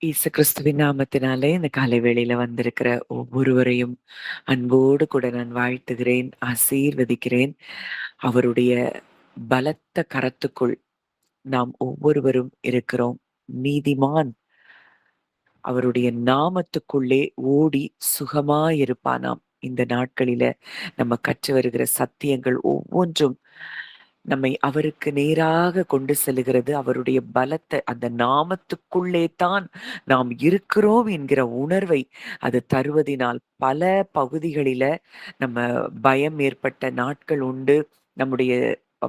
இயேசு கிறிஸ்துவின் நாமத்தினாலே இந்த காலை வேளையில வந்திருக்கிற ஒவ்வொருவரையும் அன்போடு கூட நான் வாழ்த்துகிறேன், ஆசீர்வதிக்கிறேன். அவருடைய பலத்த கரத்துக்குள் நாம் ஒவ்வொருவரும் இருக்கிறோம். நீதிமான் அவருடைய நாமத்துக்குள்ளே ஓடி சுகமாயிருப்பானாம். இந்த நாட்களில நம்ம கற்று வருகிற சத்தியங்கள் ஒவ்வொன்றும் நம்மை அவருக்கு நேராக கொண்டு செல்லுகிறது. அவருடைய பலத்த அந்த நாமத்துக்குள்ளே தான் நாம் இருக்கிறோம் என்கிற உணர்வை அது தருவதினால் பல பகுதிகளில நம்ம பயம் ஏற்பட்ட நாட்கள் உண்டு. நம்முடைய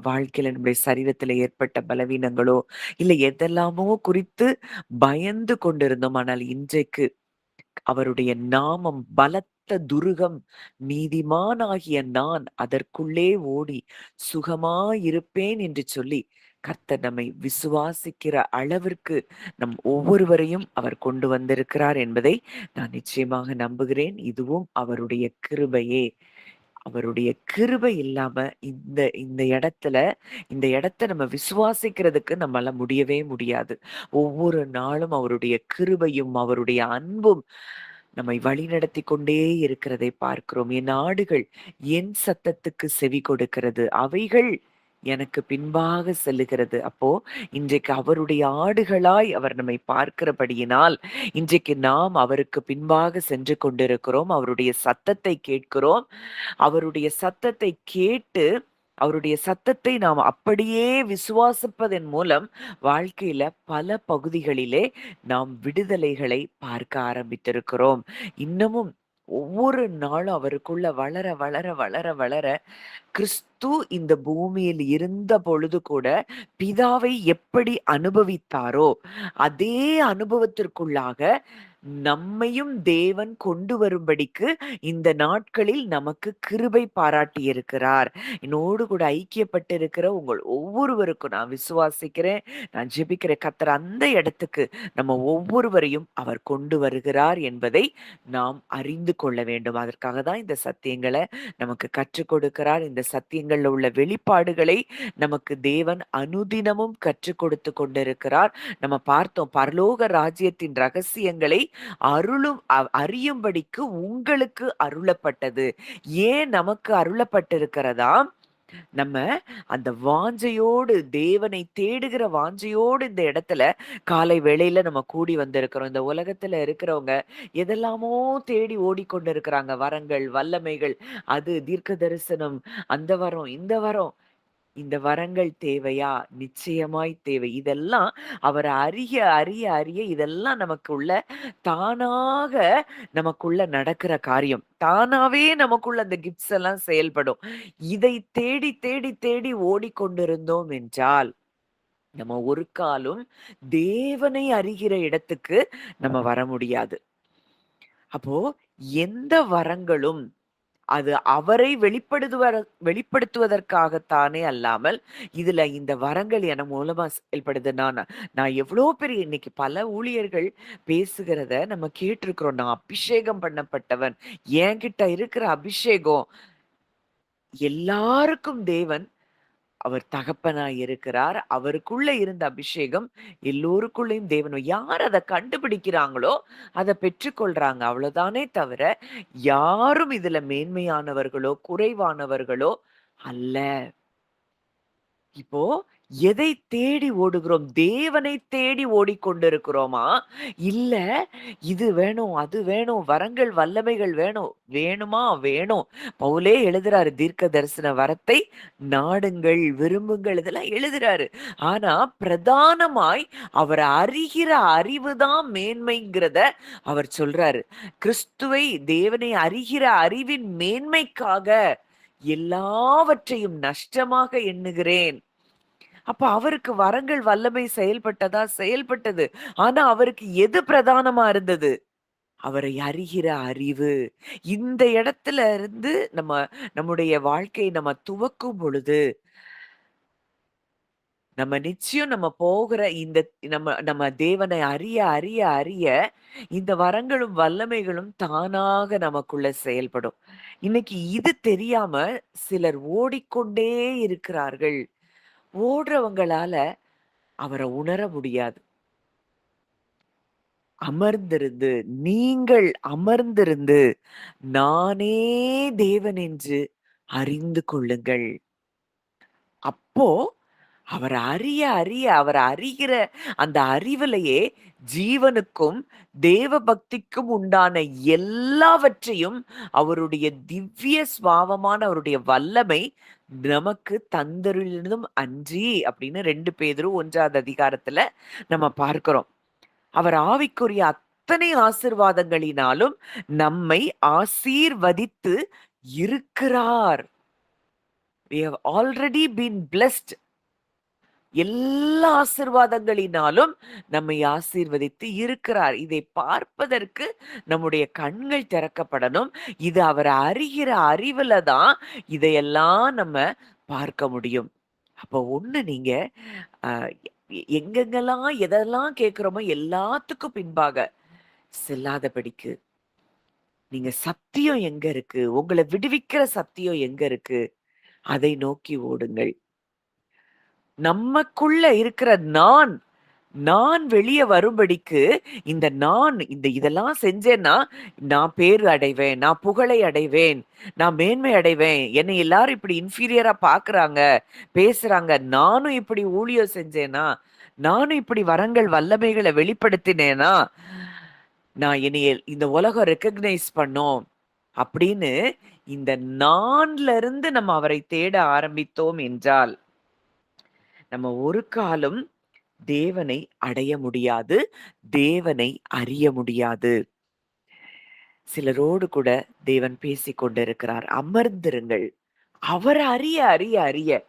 வாழ்க்கையில நம்முடைய சரீரத்துல ஏற்பட்ட பலவீனங்களோ இல்ல எதெல்லாமோ குறித்து பயந்து கொண்டிருந்தோம். ஆனால் இன்றைக்கு அவருடைய நாமம் பலத்த துருகம். நீதிமானாகிய நான் அதற்குள்ளே ஓடி சுகமாயிருப்பேன் என்று சொல்லி கர்த்தர் நம்மை விசுவாசிக்கிற அளவிற்கு நம் ஒவ்வொருவரையும் அவர் கொண்டு வந்திருக்கிறார் என்பதை நான் நிச்சயமாக நம்புகிறேன். இதுவும் அவருடைய கிருபையே. அவருடைய கிருபை இல்லாம இந்த இந்த இடத்துல இந்த இடத்த நம்ம விசுவாசிக்கிறதுக்கு நம்மால முடியவே முடியாது. ஒவ்வொரு நாளும் அவருடைய கிருபையும் அவருடைய அன்பும் நம்மை வழிநடத்தி கொண்டே இருக்கிறதை பார்க்கிறோம். என் ஆடுகள் என் சத்தத்துக்கு செவி கொடுக்கிறது, அவைகள் எனக்கு பின்பாக செல்லுகிறது. அப்போ இன்றைக்கு அவருடைய ஆடுகளாய் அவர் நம்மை பார்க்கிறபடியினால் இன்றைக்கு நாம் அவருக்கு பின்பாக சென்று கொண்டிருக்கிறோம். அவருடைய சத்தத்தை கேட்கிறோம். அவருடைய சத்தத்தை கேட்டு அவருடைய சத்தத்தை நாம் அப்படியே விசுவாசிப்பதன் மூலம் வாழ்க்கையில பல பகுதிகளிலே நாம் விடுதலைகளை பார்க்க ஆரம்பித்திருக்கிறோம். இன்னமும் ஒவ்வொரு நாளும் அவருக்குள்ள வளர வளர வளர வளர கிறிஸ்து இந்த பூமியில் இருந்த பொழுது கூட பிதாவை எப்படி அனுபவித்தாரோ அதே அனுபவத்திற்குள்ளாக நம்மையும் தேவன் கொண்டு வரும்படிக்கு இந்த நாட்களில் நமக்கு கிருபை பாராட்டியிருக்கிறார். என்னோடு கூட ஐக்கியப்பட்டிருக்கிற உங்கள் ஒவ்வொருவருக்கும் நான் விசுவாசிக்கிறேன், நான் ஜெபிக்கிறேன். கர்த்தர் அந்த இடத்துக்கு நம்ம ஒவ்வொருவரையும் அவர் கொண்டு வருகிறார் என்பதை நாம் அறிந்து கொள்ள வேண்டும். அதற்காக தான் இந்த சத்தியங்களை நமக்கு கற்றுக் கொடுக்கிறார். இந்த சத்தியங்கள்ல உள்ள வெளிப்பாடுகளை நமக்கு தேவன் அனுதினமும் கற்றுக் கொடுத்து கொண்டிருக்கிறார். நம்ம பார்த்தோம், பரலோக ராஜ்யத்தின் ரகசியங்களை அறியும்படிக்கு உங்களுக்கு அருளப்பட்டது. ஏன் நமக்கு அருளப்பட்டிருக்கிறதா? நம்ம அந்த வாஞ்சையோடு தேவனை தேடுகிற வாஞ்சையோடு இந்த இடத்துல காலை வேளையில நம்ம கூடி வந்திருக்கிறோம். இந்த உலகத்துல இருக்கிறவங்க எதெல்லாமோ தேடி ஓடிக்கொண்டு இருக்கிறாங்க. வரங்கள், வல்லமைகள், அது தீர்க்க தரிசனம், அந்த வரம், இந்த வரம். இந்த வரங்கள் தேவையா? நிச்சயமாய் தேவை. இதெல்லாம் அவர அறிய, அறிய, அறிய இதெல்லாம் நமக்குள்ள தானாக நமக்குள்ள நடக்கிற காரியம். தானாவே நமக்குள்ள அந்த கிஃப்ட்ஸ் எல்லாம் செயல்படும். இதை தேடி, தேடி, தேடி ஓடிக்கொண்டிருந்தோம் என்றால், நம்ம ஒரு காலும் தேவனை அறிகிற இடத்துக்கு நம்ம வர முடியாது. அப்போ எந்த வரங்களும் அது அவரை வெளிப்படுத்துவதற்காகத்தானே அல்லாமல், இதுல இந்த வரங்கள் என மூலமா செயல்படுது. நான் எவ்வளோ பெரிய இன்னைக்கு பல ஊழியர்கள் பேசுகிறத நம்ம கேட்டிருக்கிறோம். நான் அபிஷேகம் பண்ணப்பட்டவன். என்கிட்ட இருக்கிற அபிஷேகம் எல்லாருக்கும் தேவன் அவர் தகப்பனாய் இருக்கிறார். அவருக்குள்ள இருந்த அபிஷேகம் எல்லோருக்குள்ளயும் தேவன் யார் அத கண்டுபிடிக்கிறாங்களோ, அத பெற்றுக்கொள்றாங்க. அவ்வளவுதானே தவிர, யாரும் இதுல மேன்மையானவர்களோ, குறைவானவர்களோ அல்ல. இப்போ எதை தேடி ஓடுகிறோம்? தேவனை தேடி ஓடிக்கொண்டிருக்கிறோமா? இல்ல இது வேணும், அது வேணும், வரங்கள், வல்லமைகள் வேணும். வேணுமா? வேணும். பவுலே எழுதுறாரு, தீர்க்க தரிசன வரத்தை நாடுங்கள், விரும்புங்கள் இதெல்லாம் எழுதுறாரு. ஆனா பிரதானமாய் அவர அறிகிற அறிவுதான் மேன்மைங்கிறத அவர் சொல்றாரு. கிறிஸ்துவை, தேவனை அறிகிற அறிவின் மேன்மைக்காக எல்லாவற்றையும் நஷ்டமாக எண்ணுகிறேன். அப்ப அவருக்கு வரங்கள், வல்லமை செயல்பட்டதா? செயல்பட்டது. ஆனா அவருக்கு எது பிரதானமா இருந்தது? அவரை அறிகிற அறிவு. இந்த இடத்துல இருந்து நம்முடைய வாழ்க்கையை நம்ம துவக்கும் பொழுது, நம்ம நிச்சயம் நம்ம போகிற இந்த நம்ம நம்ம தேவனை அறிய, அறிய, அறிய இந்த வரங்களும், வல்லமைகளும் தானாக நமக்குள்ள செயல்படும். இன்னைக்கு இது தெரியாம சிலர் ஓடிக்கொண்டே இருக்கிறார்கள். ஓடுறவங்களால அவர உணர முடியாது. அமர்ந்திருந்து, நீங்கள் அமர்ந்திருந்து நானே தேவன் என்று அறிந்து கொள்ளுங்கள். அப்போ அவர் அறிய அறிய அவர் அறிகிற அந்த அறிவிலேயே ஜீவனுக்கும் தேவ பக்திக்கும் உண்டான எல்லாவற்றையும் அவருடைய திவ்ய சுவாவமான அவருடைய வல்லமை நமக்கு தந்தருளினதும் அன்றி அப்படின்னு 2 பேதுரு 1வது அதிகாரத்துல நம்ம பார்க்கிறோம். அவர் ஆவிக்குரிய அத்தனை ஆசீர்வாதங்களினாலும் நம்மை ஆசீர்வதித்து இருக்கிறார். We have already been blessed. எல்லா ஆசீர்வாதங்களினாலும் நம்மை ஆசீர்வதித்து இருக்கிறார். இதை பார்ப்பதற்கு நம்முடைய கண்கள் திறக்கப்படணும். இது அவர் அறிகிற அறிவுல தான் இதையெல்லாம் நம்ம பார்க்க முடியும். அப்போ ஒண்ணு நீங்க அஹ், எங்கெங்கெல்லாம் எதெல்லாம் கேட்கிறோமோ எல்லாத்துக்கும் பின்பாக செல்லாதபடிக்கு நீங்க சத்தியம் எங்க இருக்கு, உங்களை விடுவிக்கிற சத்தியம் எங்க இருக்கு, அதை நோக்கி ஓடுங்கள். நமக்குள்ள இருக்கிற நான் வெளிய வரும்படிக்கு இதெல்லாம் செஞ்சேன்னா நான் பேரு அடைவேன், நான் புகழை அடைவேன், நான் மேன்மை அடைவேன், என்னை எல்லாரும் இப்படி இன்ஃபீரியரா பாக்குறாங்க, பேசுறாங்க, நானும் இப்படி ஊழியம் செஞ்சேனா, நானும் இப்படி வரங்கள் வல்லமைகளை வெளிப்படுத்தினேனா, நான் என்னைய இந்த உலகம் ரெக்கக்னைஸ் பண்ணும் அப்படின்னு இந்த நான்ல இருந்து நம்ம அவரை தேட ஆரம்பித்தோம் என்றால் நம்ம ஒரு காலம் தேவனை அடைய முடியாது, தேவனை அறிய முடியாது. சிலரோடு கூட தேவன் பேசிக் கொண்டிருக்கிறார். அமர்ந்திருங்கள். அவர் அறிய அறிய அறிய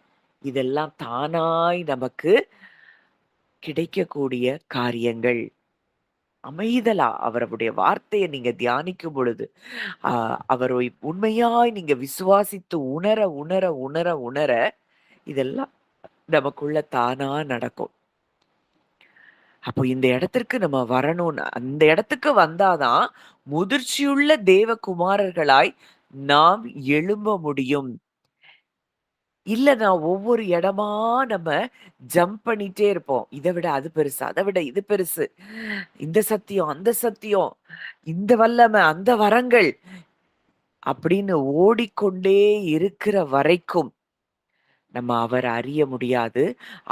இதெல்லாம் தானாய் நமக்கு கிடைக்கக்கூடிய காரியங்கள். அமைதலா அவருடைய வார்த்தையை நீங்க தியானிக்கும் பொழுது அவரை உண்மையாய் நீங்க விசுவாசித்து உணர உணர உணர உணர இதெல்லாம் நமக்குள்ள தானா நடக்கும். அப்போ இந்த இடத்திற்கு நம்ம வரணும்னு அந்த இடத்துக்கு வந்தாதான் முதிர்ச்சியுள்ள தேவகுமாரர்களாய் நாம் எழும்ப முடியும். இல்ல நான் ஒவ்வொரு இடமா நம்ம ஜம்ப் பண்ணிட்டே இருப்போம். இதை விட அது பெருசு, அதை விட இது பெருசு, இந்த சத்தியம் அந்த சத்தியம், இந்த வல்லமை அந்த வரங்கள் அப்படின்னு ஓடிக்கொண்டே இருக்கிற வரைக்கும் நம்ம அவரை அறிய முடியாது.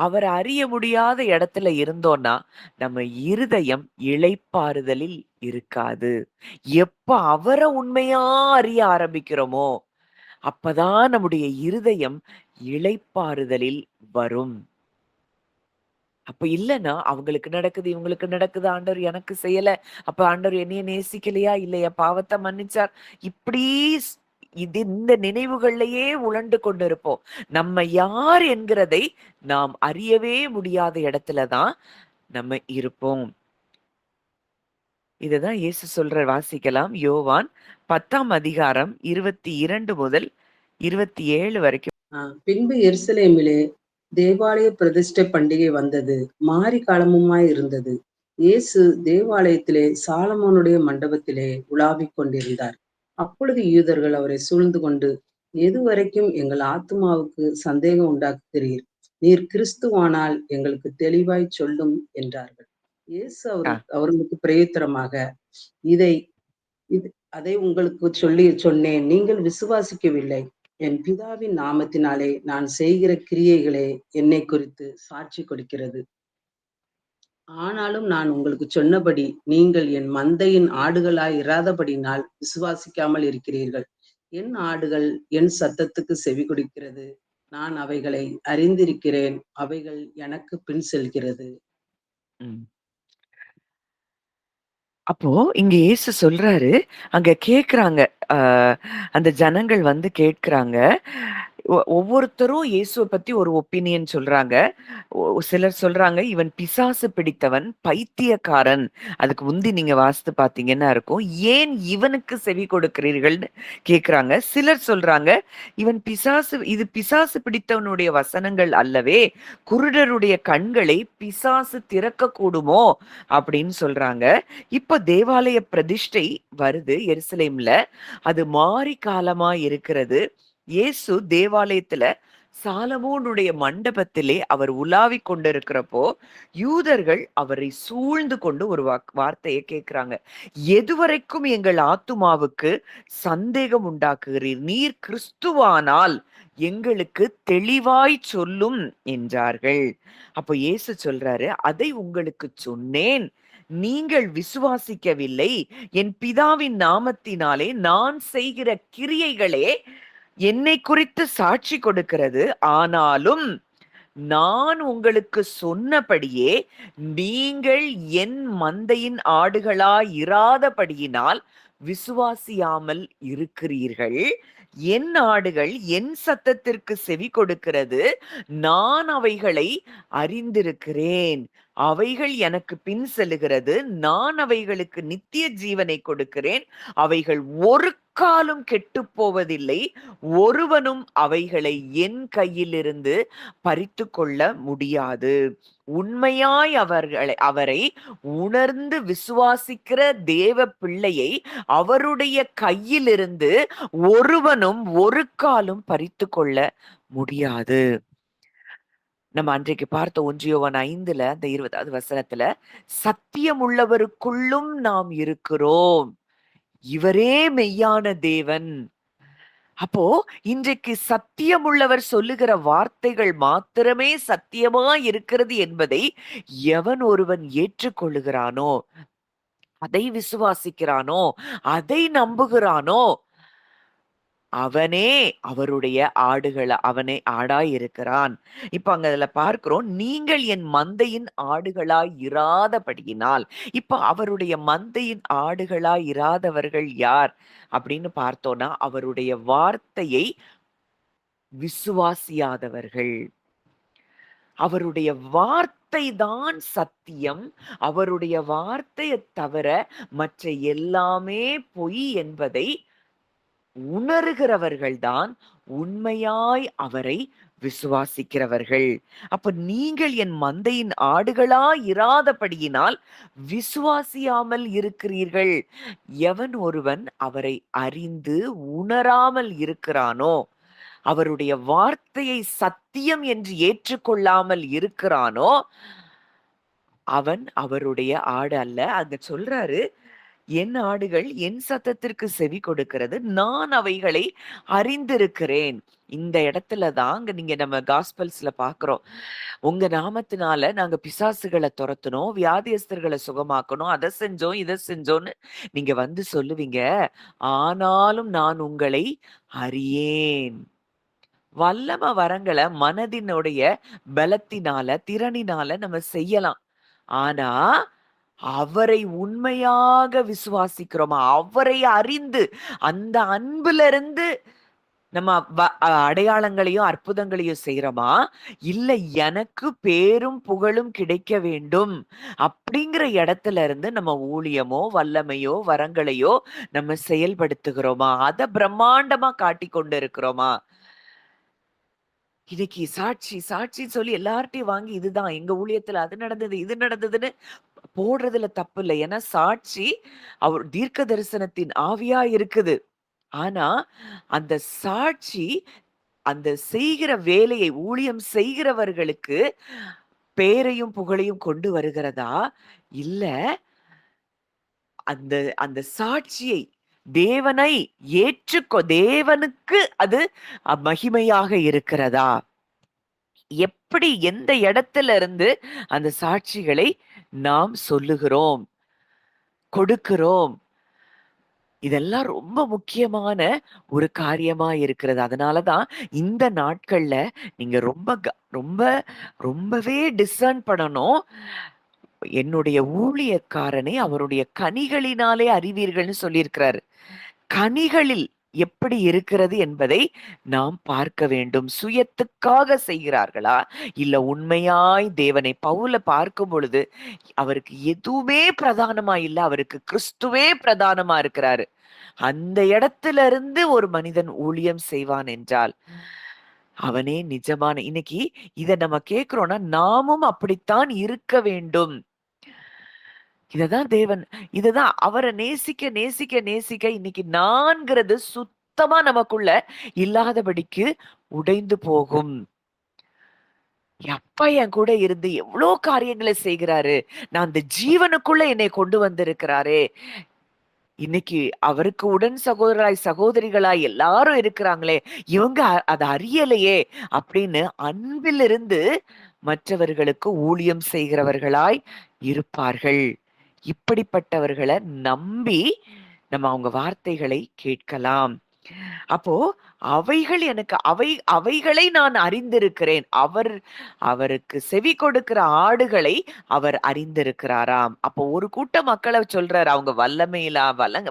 அவரை அறிய முடியாத இடத்துல இருந்தோம்னா நம்ம இருதயம் இளைப்பாறுதலில் இருக்காது. எப்ப அவரை உண்மையா அறிய ஆரம்பிக்கிறோமோ அப்பதான் நம்முடைய இருதயம் இளைப்பாறுதலில் வரும். அப்ப இல்லைன்னா அவங்களுக்கு நடக்குது, இவங்களுக்கு நடக்குது, ஆண்டவர் எனக்கு செய்யல, அப்ப ஆண்டவர் என்னைய நேசிக்கலையா, இல்லையா பாவத்தை மன்னிச்சார், இப்படி இந்த நினைவுகள்லயே உழண்டு கொண்டிருப்போம். நம்ம யார் என்கிறதை நாம் அறியவே முடியாத இடத்துலதான் நம்ம இருப்போம். இதுதான் இயேசு சொல்ற. வாசிக்கலாம். யோவான் 10ஆம் அதிகாரம் 22 முதல் 27 வரைக்கும். பின்பு எருசலேமிலே தேவாலய பிரதிஷ்டை பண்டிகை வந்தது. மாரி காலமுமாய் இருந்தது. இயேசு தேவாலயத்திலே சாலமோனுடைய மண்டபத்திலே உலாவிக் கொண்டிருந்தார். அப்பொழுது யூதர்கள் அவரை சூழ்ந்து கொண்டு, எதுவரைக்கும் எங்கள் ஆத்துமாவுக்கு சந்தேகம் உண்டாக்குகிறீர்? நீர் கிறிஸ்துவானால் எங்களுக்கு தெளிவாய் சொல்லும் என்றார்கள். இயேசு அவர்களுக்கு பிரயுத்தரமாக, அதை உங்களுக்கு சொன்னேன், நீங்கள் விசுவாசிக்கவில்லை. என் பிதாவின் நாமத்தினாலே நான் செய்கிற கிரியைகளே என்னை குறித்து சாட்சி கொடுக்கிறது. ஆனாலும் நான் உங்களுக்கு சொன்னபடி நீங்கள் என் மந்தையின் ஆடுகளாய் இராதபடினால் விசுவாசிக்காமல் இருக்கிறீர்கள். என் ஆடுகள் என் சத்தத்துக்கு செவி கொடுக்கிறது. நான் அவைகளை அறிந்திருக்கிறேன். அவைகள் எனக்கு பின் செல்கிறது. அப்போ இங்க இயேசு சொல்றாரு, அங்க கேக்குறாங்க, அந்த ஜனங்கள் வந்து கேட்கிறாங்க. ஒவ்வொருத்தரும் இயேசுவை பத்தி ஒரு ஒப்பீனியன் சொல்றாங்க. சிலர் சொல்றாங்க இவன் பிசாசு பிடித்தவன், பைத்தியக்காரன். அதுக்கு முந்தி நீங்க வாசித்து பாத்தீங்கன்னா இருக்கும். ஏன் இவனுக்கு செவி கொடுக்கிறீர்கள்னு கேக்குறாங்க. சிலர் சொல்றாங்க இது பிசாசு பிடித்தவனுடைய வசனங்கள் அல்லவே, குருடருடைய கண்களை பிசாசு திறக்க கூடுமோ அப்படின்னு சொல்றாங்க. இப்ப தேவாலய பிரதிஷ்டை வருது எருசலேம்ல. அது மாறி காலமா இருக்கிறது. இயேசு தேவாலயத்துல சாலமோனுடைய மண்டபத்திலே அவர் உலாவிக் கொண்டிருக்கிறப்போ யூதர்கள் அவரை சூழ்ந்து கொண்டு ஒரு வார்த்தையை கேட்கிறாங்க. எதுவரைக்கும் எங்கள் ஆத்துமாவுக்கு சந்தேகம் உண்டாக்குகிறீர்? நீர் கிறிஸ்துவானால் எங்களுக்கு தெளிவாய் சொல்லும் என்றார்கள். அப்போ இயேசு சொல்றாரு, அதை உங்களுக்கு சொன்னேன், நீங்கள் விசுவாசிக்கவில்லை. என் பிதாவின் நாமத்தினாலே நான் செய்கிற கிரியைகளே என்னை குறித்து சாட்சி கொடுக்கிறது. ஆனாலும் நான் உங்களுக்கு சொன்னபடியே நீங்கள் என் மந்தையின் ஆடுகளாய் இராதபடியினால் விசுவாசியாமல் இருக்கிறீர்கள். என் ஆடுகள் என் சத்தத்திற்கு செவி கொடுக்கிறது. நான் அவைகளை அறிந்திருக்கிறேன். அவைகள் எனக்கு பின் செல்லுகிறது. நான் அவைகளுக்கு நித்திய ஜீவனை கொடுக்கிறேன். அவைகள் ஒரு காலும் கெட்டுப் போவதில்லை. ஒருவனும் அவைகளை என் கையிலிருந்து பறித்து கொள்ள முடியாது. உண்மையாய் அவரை உணர்ந்து விசுவாசிக்கிற தேவ பிள்ளையை அவருடைய கையிலிருந்து ஒருவனும் ஒரு காலும் பறித்து கொள்ள முடியாது. நம்ம அன்றைக்கு பார்த்த 1 யோவான் 5ல அந்த 20வது வசனத்துல, சத்தியம் உள்ளவருக்குள்ளும் நாம் இருக்கிறோம். இவரே மெய்யான தேவன். அப்போ இன்றைக்கு சத்தியமுள்ளவர் சொல்லுகிற வார்த்தைகள் மாத்திரமே சத்தியமா இருக்கிறது என்பதை எவன் ஒருவன் ஏற்றுக்கொள்ளுகிறானோ, அதை விசுவாசிக்கிறானோ, அதை நம்புகிறானோ, அவனே அவருடைய அவனே ஆடாய் இருக்கிறான். இப்ப அங்க அதுல பார்க்கிறோம், நீங்கள் என் மந்தையின் ஆடுகளாய் இராதபடியினால். இப்ப அவருடைய மந்தையின் ஆடுகளாய் இராதவர்கள் யார் அப்படின்னு பார்த்தோம்னா, அவருடைய வார்த்தையை விசுவாசியாதவர்கள். அவருடைய வார்த்தை தான் சத்தியம். அவருடைய வார்த்தையை தவிர மற்ற எல்லாமே பொய் என்பதை உணர்கிறவர்கள்தான் உண்மையாய் அவரை விசுவாசிக்கிறவர்கள். அப்ப நீங்கள் என் மந்தையின் ஆடுகளாய் இராதபடியினால் விசுவாசியாமல் இருக்கிறீர்கள். எவன் ஒருவன் அவரை அறிந்து உணராமல் இருக்கிறானோ, அவருடைய வார்த்தையை சத்தியம் என்று ஏற்றுக்கொள்ளாமல் இருக்கிறானோ, அவன் அவருடைய ஆடு அல்ல. அங்க சொல்றாரு, என் ஆடுகள் என் சத்தத்திற்கு செவி கொடுக்கிறது. நான் அவைகளை அறிந்திருக்கிறேன். இந்த இடத்துல தான் நீங்க நம்ம காஸ்பல்ஸ்ல பாக்குறோம். உங்க நாமத்தினால நாங்க பிசாசுகளை துரத்தணும், வியாதியஸ்தர்களை சுகமாக்கணும், அதை செஞ்சோம், இதை செஞ்சோன்னு நீங்க வந்து சொல்லுவீங்க. ஆனாலும் நான் உங்களை அறியேன். வல்லம வரங்களை மனதினுடைய பலத்தினால, திறனினால நம்ம செய்யலாம். ஆனா அவரை உண்மையாக விசுவாசிக்கிறோமா? அவரை அறிந்து அந்த அன்புல இருந்து நம்ம அடையாளங்களையும் அற்புதங்களையும் செய்யறோமா? இல்ல எனக்கு பேரும் புகழும் கிடைக்க வேண்டும் அப்படிங்கிற இடத்துல இருந்து நம்ம ஊழியமோ வல்லமையோ வரங்களையோ நம்ம செயல்படுத்துகிறோமா? அத பிரம்மாண்டமா காட்டி கொண்டு இருக்கிறோமா? இன்னைக்கு சாட்சி சாட்சி சொல்லி எல்லார்ட்டையும் வாங்கி இதுதான் எங்க ஊழியத்துல அது நடந்தது இது நடந்ததுன்னு போடுறதுல தப்பு இல்லை. ஏன்னா சாட்சி அவர் தீர்க்க தரிசனத்தின் ஆவியா இருக்குது. ஆனா அந்த சாட்சி அந்த செய்கிற வேலையை ஊழியம் செய்கிறவர்களுக்கு பேரையும் புகழையும் கொண்டு வருகிறதா? இல்ல அந்த அந்த சாட்சியை தேவனை தேவனுக்கு அது மகிமையாக இருக்கிறதா? எப்படி எந்த இடத்துல இருந்து அந்த சாட்சிகளை நாம் சொல்லுகிறோம், கொடுக்கிறோம்? இதெல்லாம் ரொம்ப முக்கியமான ஒரு காரியமா இருக்கிறது. அதனாலதான் இந்த நாட்கள்ல நீங்க ரொம்ப ரொம்பவே டிசர்ன் பண்ணணும். என்னுடைய ஊழியக்காரனை அவருடைய கனிகளினாலே அறிவீர்கள்னு சொல்லியிருக்கிறாரு. கனிகளில் எப்படி இருக்கிறது என்பதை நாம் பார்க்க வேண்டும். சுயத்துக்காக செய்கிறார்களா? இல்ல உண்மையாய் தேவனை பவுல பார்க்கும் பொழுது அவருக்கு எதுவுமே பிரதானமா இல்ல, அவருக்கு கிறிஸ்துவே பிரதானமா இருக்கிறாரு. அந்த இடத்துல இருந்து ஒரு மனிதன் ஊழியம் செய்வான் என்றால் அவனே நிஜமான இன்னைக்கு இத நம்ம கேட்கிறோம்னா நாமும் அப்படித்தான் இருக்க வேண்டும். இததான் தேவன், இததான் அவரை நேசிக்க நேசிக்க நேசிக்க இன்னைக்கு நான்கிறது சுத்தமா நமக்குள்ள இல்லாதபடிக்கு உடைந்து போகும். அப்பா என் கூட இருந்து எவ்வளோ காரியங்களை செய்கிறாரு. நான் அந்த ஜீவனுக்குள்ள என்னை கொண்டு வந்திருக்கிறாரே. இன்னைக்கு அவருக்கு உடன் சகோதராய், சகோதரிகளாய் எல்லாரும் இருக்கிறாங்களே. இவங்க அத அறியலையே அப்படின்னு அன்பிலிருந்து மற்றவர்களுக்கு ஊழியம் செய்கிறவர்களாய் இருப்பார்கள். இப்படிப்பட்டவர்கள நம்பி நம்ம அவங்க வார்த்தைகளை கேட்கலாம். அப்போ அவைகள் எனக்கு அவைகளை நான் அறிந்திருக்கிறேன். அவருக்கு செவி கொடுக்கிற ஆடுகளை அவர் அறிந்திருக்கிறாராம். அப்போ ஒரு கூட்ட மக்களை சொல்றாரு. அவங்க வல்லமையிலா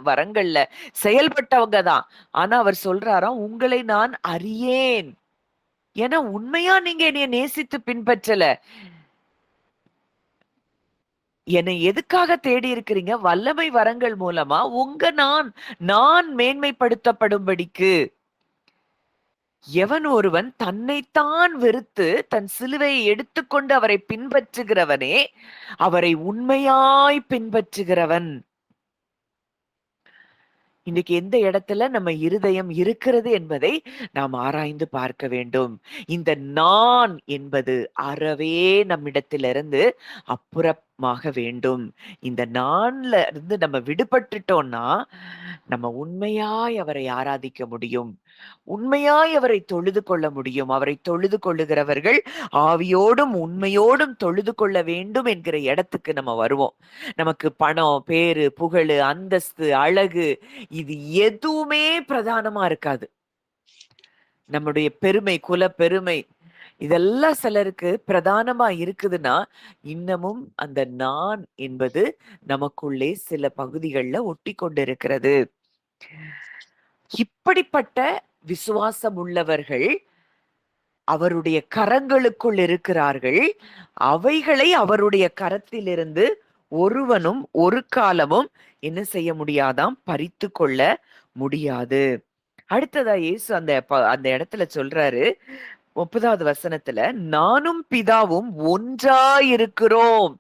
வரங்கள்ல செயல்பட்டவங்க தான். ஆனா அவர் சொல்றாராம், உங்களை நான் அறியேன். ஏன்னா உண்மையா நீங்க என்னைய நேசித்து பின்பற்றல. என்னை எதுக்காக தேடி இருக்கிறீங்க? வல்லமை வரங்கள் மூலமா நான் மேன்மைப்படுத்தப்படும்படிக்கு. எவன் ஒருவன் தன்னைத்தான் வெறுத்து தன் சிலுவையை எடுத்துக்கொண்டு அவரை பின்பற்றுகிறவனே அவரை உண்மையாய் பின்பற்றுகிறவன். இன்னைக்கு எந்த இடத்துல நம்ம இருதயம் இருக்கிறது என்பதை நாம் ஆராய்ந்து பார்க்க வேண்டும். இந்த நான் என்பது அறவே நம்மிடத்திலிருந்து அப்புறமாக வேண்டும். இந்த நான்ல இருந்து நம்ம விடுபட்டுட்டோம்னா நம்ம உண்மையாய் அவரை ஆராதிக்க முடியும். உண்மையாய் அவரை தொழுது கொள்ள முடியும். அவரை தொழுது கொள்ளுகிறவர்கள் ஆவியோடும் உண்மையோடும் தொழுது கொள்ள வேண்டும் என்கிற இடத்துக்கு நம்ம வருவோம். நமக்கு பணம், பேரு, புகழு, அந்தஸ்து, அழகு இது எதுவுமே பிரதானமா இருக்காது. நம்முடைய பெருமை, குல பெருமை இதெல்லாம் சிலருக்கு பிரதானமா இருக்குதுன்னா இன்னமும் அந்த நான் என்பது நமக்குள்ளே சில பகுதிகளில் ஒட்டி கொண்டிருக்கிறது. இப்படிப்பட்ட விசுவாசம் உள்ளவர்கள் அவருடைய கரங்களுக்குள் இருக்கிறார்கள். அவைகளை அவருடைய கரத்திலிருந்து ஒருவனும் ஒரு காலமும் என்ன செய்ய முடியாதாம்? பறித்து கொள்ள முடியாது. அடுத்ததா இயேசு அந்த இடத்துல சொல்றாரு 30வது வசனத்துல, நானும் பிதாவும் ஒன்றாயிருக்கிறோம்.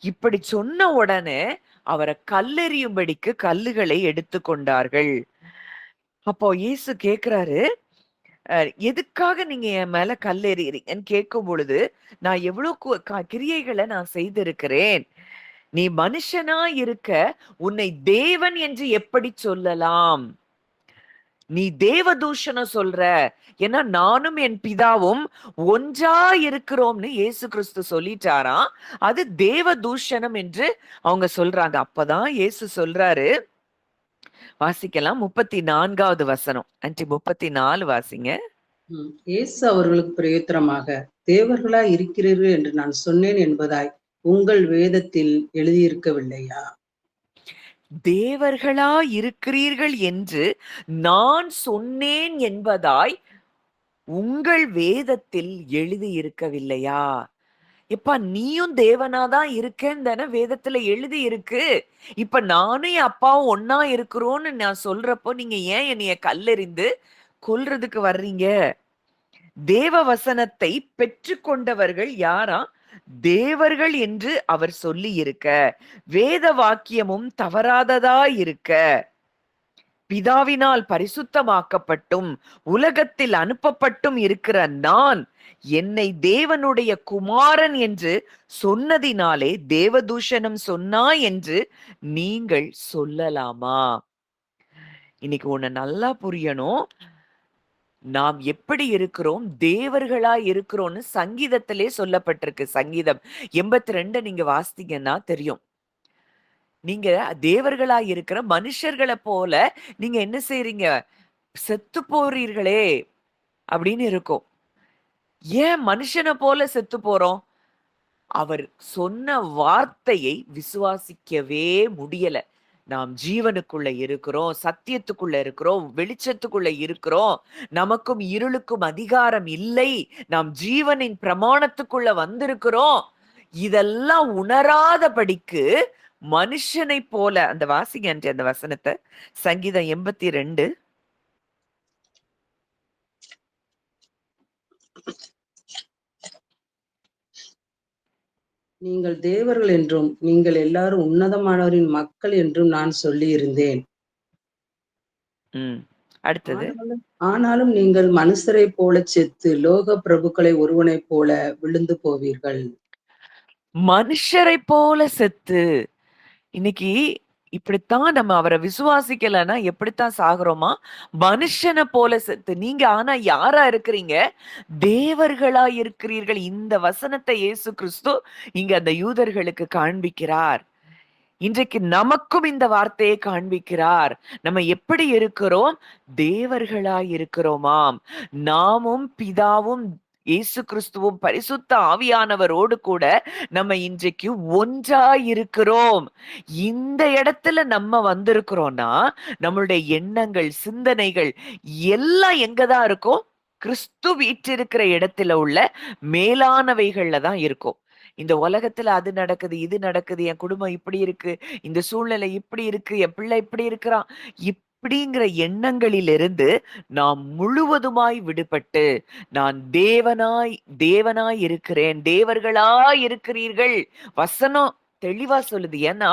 இப்படி சொன்ன உடனே அவரை கல்லெறியும்படிக்கு கல்லுகளை எடுத்துக்கொண்டார்கள். அப்போ இயேசு கேக்குறாரு, எதுக்காக நீங்க என் மேல கல் எறிகிறீங்கன்னு கேட்கும் பொழுது, நான் எவ்வளவு கிரியைகளை நான் செய்திருக்கிறேன். நீ மனுஷனா இருக்க உன்னை தேவன் என்று எப்படி சொல்லலாம்? நீ தேவதூஷணம் சொல்ற. ஏன்னா நானும் என் பிதாவும் ஒன்றா இருக்கிறோம்னு இயேசு கிறிஸ்து சொல்லிட்டாராம். அது தேவதூஷணம் என்று அவங்க சொல்றாங்க. அப்பதான் இயேசு சொல்றாரு, வாசிக்கலாம் 34வது வசனம். 34 வாசிங்க. இயேசு அவர்களுக்கு பிரயோத்திரமாக, தேவர்களா இருக்கிறீர்கள் என்று நான் சொன்னேன் என்பதாய் உங்கள் வேதத்தில் எழுதியிருக்கவில்லையா? தேவர்களா இருக்கிறீர்கள் என்று நான் சொன்னேன் என்பதாய் உங்கள் வேதத்தில் எழுதி இருக்கவில்லையா? எப்பா நீயும் தேவனாதான் இருக்கேன்னு தானே வேதத்துல எழுதி இருக்கு. இப்ப நானும் என் அப்பாவும் ஒன்னா இருக்கிறோம்னு நான் சொல்றப்போ நீங்க ஏன் என்னைய கல்லெறிந்து கொல்றதுக்கு வர்றீங்க? தேவ வசனத்தை பெற்று கொண்டவர்கள் யாரா? தேவர்கள் என்று அவர் சொல்லி இருக்க, வேத வாக்கியமும் தவறாததா இருக்க, பிதாவினால் பரிசுத்தமாக்கப்பட்டும் உலகத்தில் அனுப்பப்பட்டும் இருக்கிற நான் என்னை தேவனுடைய குமாரன் என்று சொன்னதினாலே தேவதூஷணம் சொன்னா என்று நீங்கள் சொல்லலாமா? இன்னைக்கு ஒண்ணு நல்லா புரியணும். நாம் எப்படி இருக்கிறோம்? தேவர்களா இருக்கிறோம்னு சங்கீதத்திலே சொல்லப்பட்டிருக்கு. சங்கீதம் 82 நீங்க வாசித்தீங்கன்னா தெரியும். நீங்க தேவர்களா இருக்கிற மனுஷர்களை போல நீங்க என்ன செய்றீங்க? செத்து போறீர்களே அப்படின்னு இருக்கும். ஏன் மனுஷனை போல செத்து போறோம்? அவர் சொன்ன வார்த்தையை விசுவாசிக்கவே முடியல. நாம் ஜீவனுக்குள்ள இருக்கிறோம், சத்தியத்துக்குள்ள இருக்கிறோம், வெளிச்சத்துக்குள்ள இருக்கிறோம். நமக்கும் இருளுக்கும் அதிகாரம் இல்லை. நாம் ஜீவனின் பிரமாணத்துக்குள்ள வந்திருக்கிறோம். இதெல்லாம் உணராதபடிக்கு மனுஷனை போல அந்த வாசிங்க அந்த வசனத்தை. சங்கீதம் 82. நீங்கள் தேவர்கள் என்றும் நீங்கள் எல்லாரும் உன்னதமானவரின் மக்கள் என்றும் நான் சொல்லி இருந்தேன். அடுத்தது, ஆனாலும் ஆனாலும் நீங்கள் மனுஷரைப் போலச் செத்து, லோக பிரபுக்களை ஒருவனைப் போல விழுந்து போவீர்கள். மனுஷரைப் போல செத்து. இன்னைக்கு இப்படித்தான் நம்ம அவர விசுவாசிக்கலன்னா எப்படித்தான் சாகுறோமா? மனுஷன போல செத்து. நீங்க ஆனா யாரா இருக்கிறீங்க? தேவர்களா இருக்கிறீர்கள். இந்த வசனத்தை இயேசு கிறிஸ்து இங்க அந்த யூதர்களுக்கு காண்பிக்கிறார். இன்றைக்கு நமக்கும் இந்த வார்த்தையை காண்பிக்கிறார். நம்ம எப்படி இருக்கிறோம்? தேவர்களாய் இருக்கிறோமாம். நாமும் பிதாவும் இயேசு கிறிஸ்துவும் பரிசுத்த ஆவியானவரோடு கூட நம்ம இன்றைக்கு ஒன்றாய் இருக்கிறோம். இந்த இடத்துல நம்ம வந்திருக்கிறோம்னா, நம்மளுடைய எண்ணங்கள், சிந்தனைகள் எல்லாம் எங்கதான் இருக்கும்? கிறிஸ்து வீற்றிருக்கிற இடத்துல உள்ள மேலானவைகள்ல தான் இருக்கும். இந்த உலகத்துல அது நடக்குது, இது நடக்குது, என் குடும்பம் இப்படி இருக்கு, இந்த சூழ்நிலை இப்படி இருக்கு, என் பிள்ளை இப்படி இருக்கிறான். இப்படிங்கிற எண்ணங்களிலிருந்து நாம் முழுவதுமாய் விடுபட்டு, நான் தேவனாய் தேவனாய் இருக்கிறேன், தேவர்களாய் இருக்கிறீர்கள். வசனம் தெளிவா சொல்லுது. ஏன்னா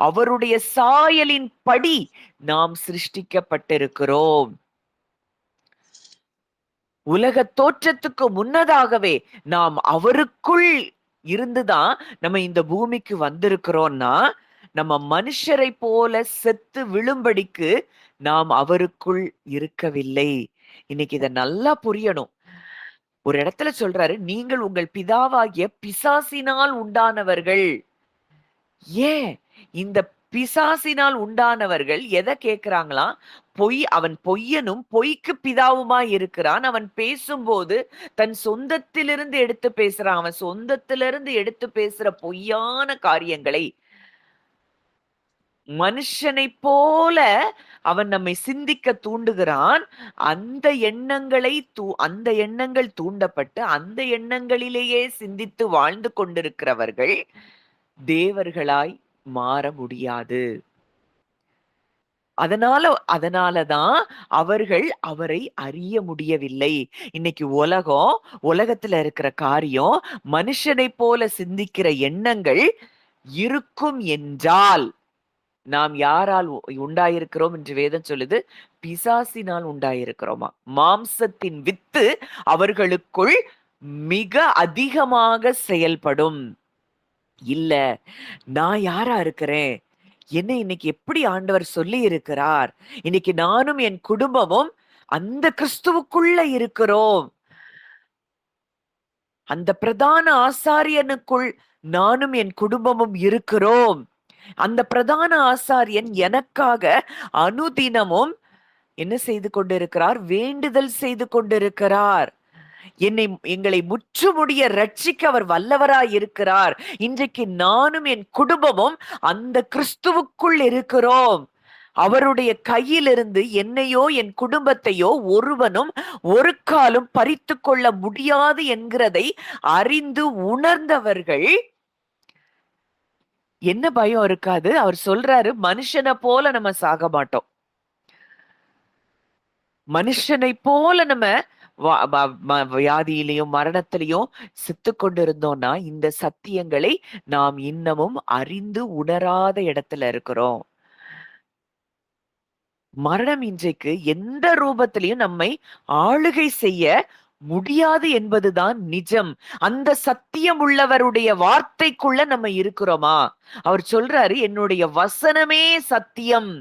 அவருடைய சாயலின் படி நாம் சிருஷ்டிக்கப்பட்டிருக்கிறோம். உலக தோற்றத்துக்கு முன்னதாகவே நாம் அவருக்குள் இருந்துதான் நம்ம இந்த பூமிக்கு வந்திருக்கிறோம்னா, நம்ம மனுஷரை போல செத்து விழும்படிக்கு நாம் அவருக்குள் இருக்கவில்லை. இன்னைக்கு இத நல்லா புரியணும். ஒரு இடத்துல சொல்றாரு, நீங்கள் உங்கள் பிதாவாகிய பிசாசினால் உண்டானவர்கள். ஏன் இந்த பிசாசினால் உண்டானவர்கள் எதை கேட்கிறாங்களாம்? அவன் பொய்யனும் பொய்க்கு பிதாவுமாய் இருக்கிறான். அவன் பேசும்போது தன் சொந்தத்திலிருந்து எடுத்து பேசுறான். அவன் சொந்தத்திலிருந்து எடுத்து பேசுற பொய்யான காரியங்களை மனுஷனை போல அவன் நம்மை சிந்திக்க தூண்டுகிறான். அந்த எண்ணங்கள் தூண்டப்பட்டு அந்த எண்ணங்களிலேயே சிந்தித்து வாழ்ந்து கொண்டிருக்கிறவர்கள் தேவர்களாய் மாற முடியாது. அதனாலதான் அவர்கள் அவரை அறிய முடியவில்லை. இன்னைக்கு உலகத்துல இருக்கிற காரியம், மனுஷனை போல சிந்திக்கிற எண்ணங்கள் இருக்கும் என்றால் நாம் யாரால் உண்டாயிருக்கிறோம் என்று வேதம் சொல்லுது? பிசாசினால் உண்டாயிருக்கிறோமா? மாம்சத்தின் வித்து அவர்களுக்குள் மிக அதிகமாக செயல்படும். இல்ல, நான் யாரா இருக்கிறேன்? என்னை இன்னைக்கு எப்படி ஆண்டவர் சொல்லி இருக்கிறார்? இன்னைக்கு நானும் என் குடும்பமும் அந்த கிறிஸ்துவுக்குள்ள இருக்கிறோம். அந்த பிரதான ஆசாரியனுக்குள் நானும் என் குடும்பமும் இருக்கிறோம். அந்த பிரதான ஆசாரியன் எனக்காக அனுதினமும் என்ன செய்து கொண்டிருக்கிறார்? வேண்டுதல் செய்து கொண்டிருக்கிறார். எங்களை முற்றுமுடிய ரட்சிக்க அவர் வல்லவராய் இருக்கிறார். இன்றைக்கு நானும் என் குடும்பமும் அந்த கிறிஸ்துவுக்குள் இருக்கிறோம். அவருடைய கையிலிருந்து என்னையோ என் குடும்பத்தையோ ஒருவனும் ஒரு காலும் பறித்து கொள்ள முடியாது என்கிறதை அறிந்து உணர்ந்தவர்கள் என்ன பயம் இருக்காது? அவர் சொல்றாரு, மனுஷனை போல நம்ம சாக மாட்டோம். மனுஷனை போல நம்ம வியாதியிலையும் மரணத்திலையும் செத்து கொண்டிருந்தோம்னா இந்த சத்தியங்களை நாம் இன்னமும் அறிந்து உணராத இடத்துல இருக்கிறோம். மரணம் இன்றைக்கு எந்த ரூபத்திலையும் நம்மை ஆளுகை செய்ய முடியாது என்பதுதான் நிஜம். அந்த சத்தியம் உள்ளவருடைய வார்த்தைக்குள்ள நம்ம இருக்கிறோமா? அவர் சொல்றாரு, என்னுடைய வசனமே சத்தியம்.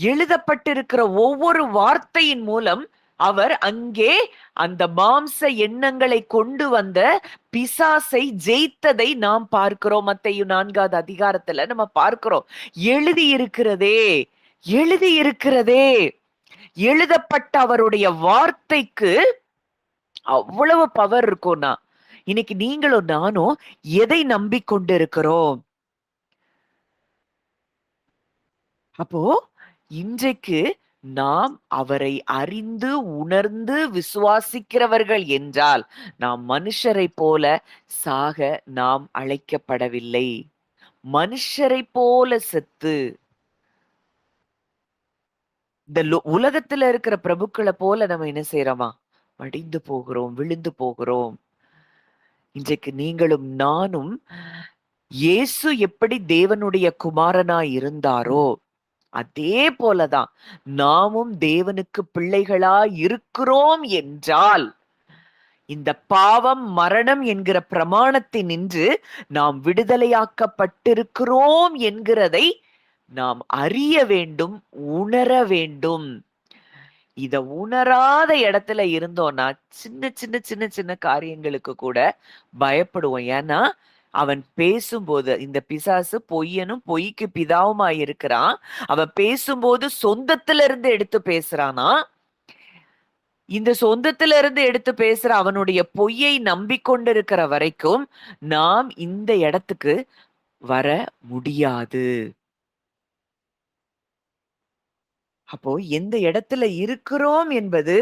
எழுதப்பட்டிருக்கிற ஒவ்வொரு வார்த்தையின் மூலம் அவர் அங்கே அந்த மாம்ச எண்ணங்களை கொண்டு வந்த பிசாசை ஜெயித்ததை நாம் பார்க்கிறோம். மத்தேயு 4வது அதிகாரத்துல நம்ம பார்க்கிறோம். எழுதி இருக்கிறதே எழுதப்பட்ட அவருடைய வார்த்தைக்கு அவ்வளவு பவர் இருக்கும்னா, இன்னைக்கு நீங்களும் நானும் எதை நம்பிக்கொண்டு இருக்கிறோம்? அப்போ இன்றைக்கு நாம் அவரை அறிந்து உணர்ந்து விசுவாசிக்கிறவர்கள் என்றால் நாம் மனுஷரை போல சாக நாம் அழைக்கப்படவில்லை. மனுஷரை போல செத்து இந்த உலகத்துல இருக்கிற பிரபுக்களை போல நம்ம என்ன செய்யறோமா? மடிந்து போகிறோம், விழுந்து போகிறோம். இன்றைக்கு நீங்களும் நானும் இயேசு எப்படி தேவனுடைய குமாரனாய் இருந்தாரோ அதே போலதான் நாமும் தேவனுக்கு பிள்ளைகளா இருக்கிறோம் என்றால் இந்த பாவம் மரணம் என்கிற பிரமாணத்தினின்று நாம் விடுதலையாக்கப்பட்டிருக்கிறோம் என்கிறதை நாம் அறிய வேண்டும், உணர வேண்டும். இத உணராத இடத்துல இருந்தோம்னா சின்ன சின்ன சின்ன சின்ன காரியங்களுக்கு கூட பயப்படுவோம். ஏன்னா அவன் பேசும்போது, இந்த பிசாசு பொய்யனும் பொய்க்கு பிதாவுமாய் இருக்கிறான். அவன் பேசும்போது சொந்தத்துல இருந்து எடுத்து பேசுறானா. இந்த சொந்தத்துல இருந்து எடுத்து பேசுற அவனுடைய பொய்யை நம்பிக்கொண்டிருக்கிற வரைக்கும் நாம் இந்த இடத்துக்கு வர முடியாது. அப்போ எந்த இடத்துல இருக்கிறோம் என்பது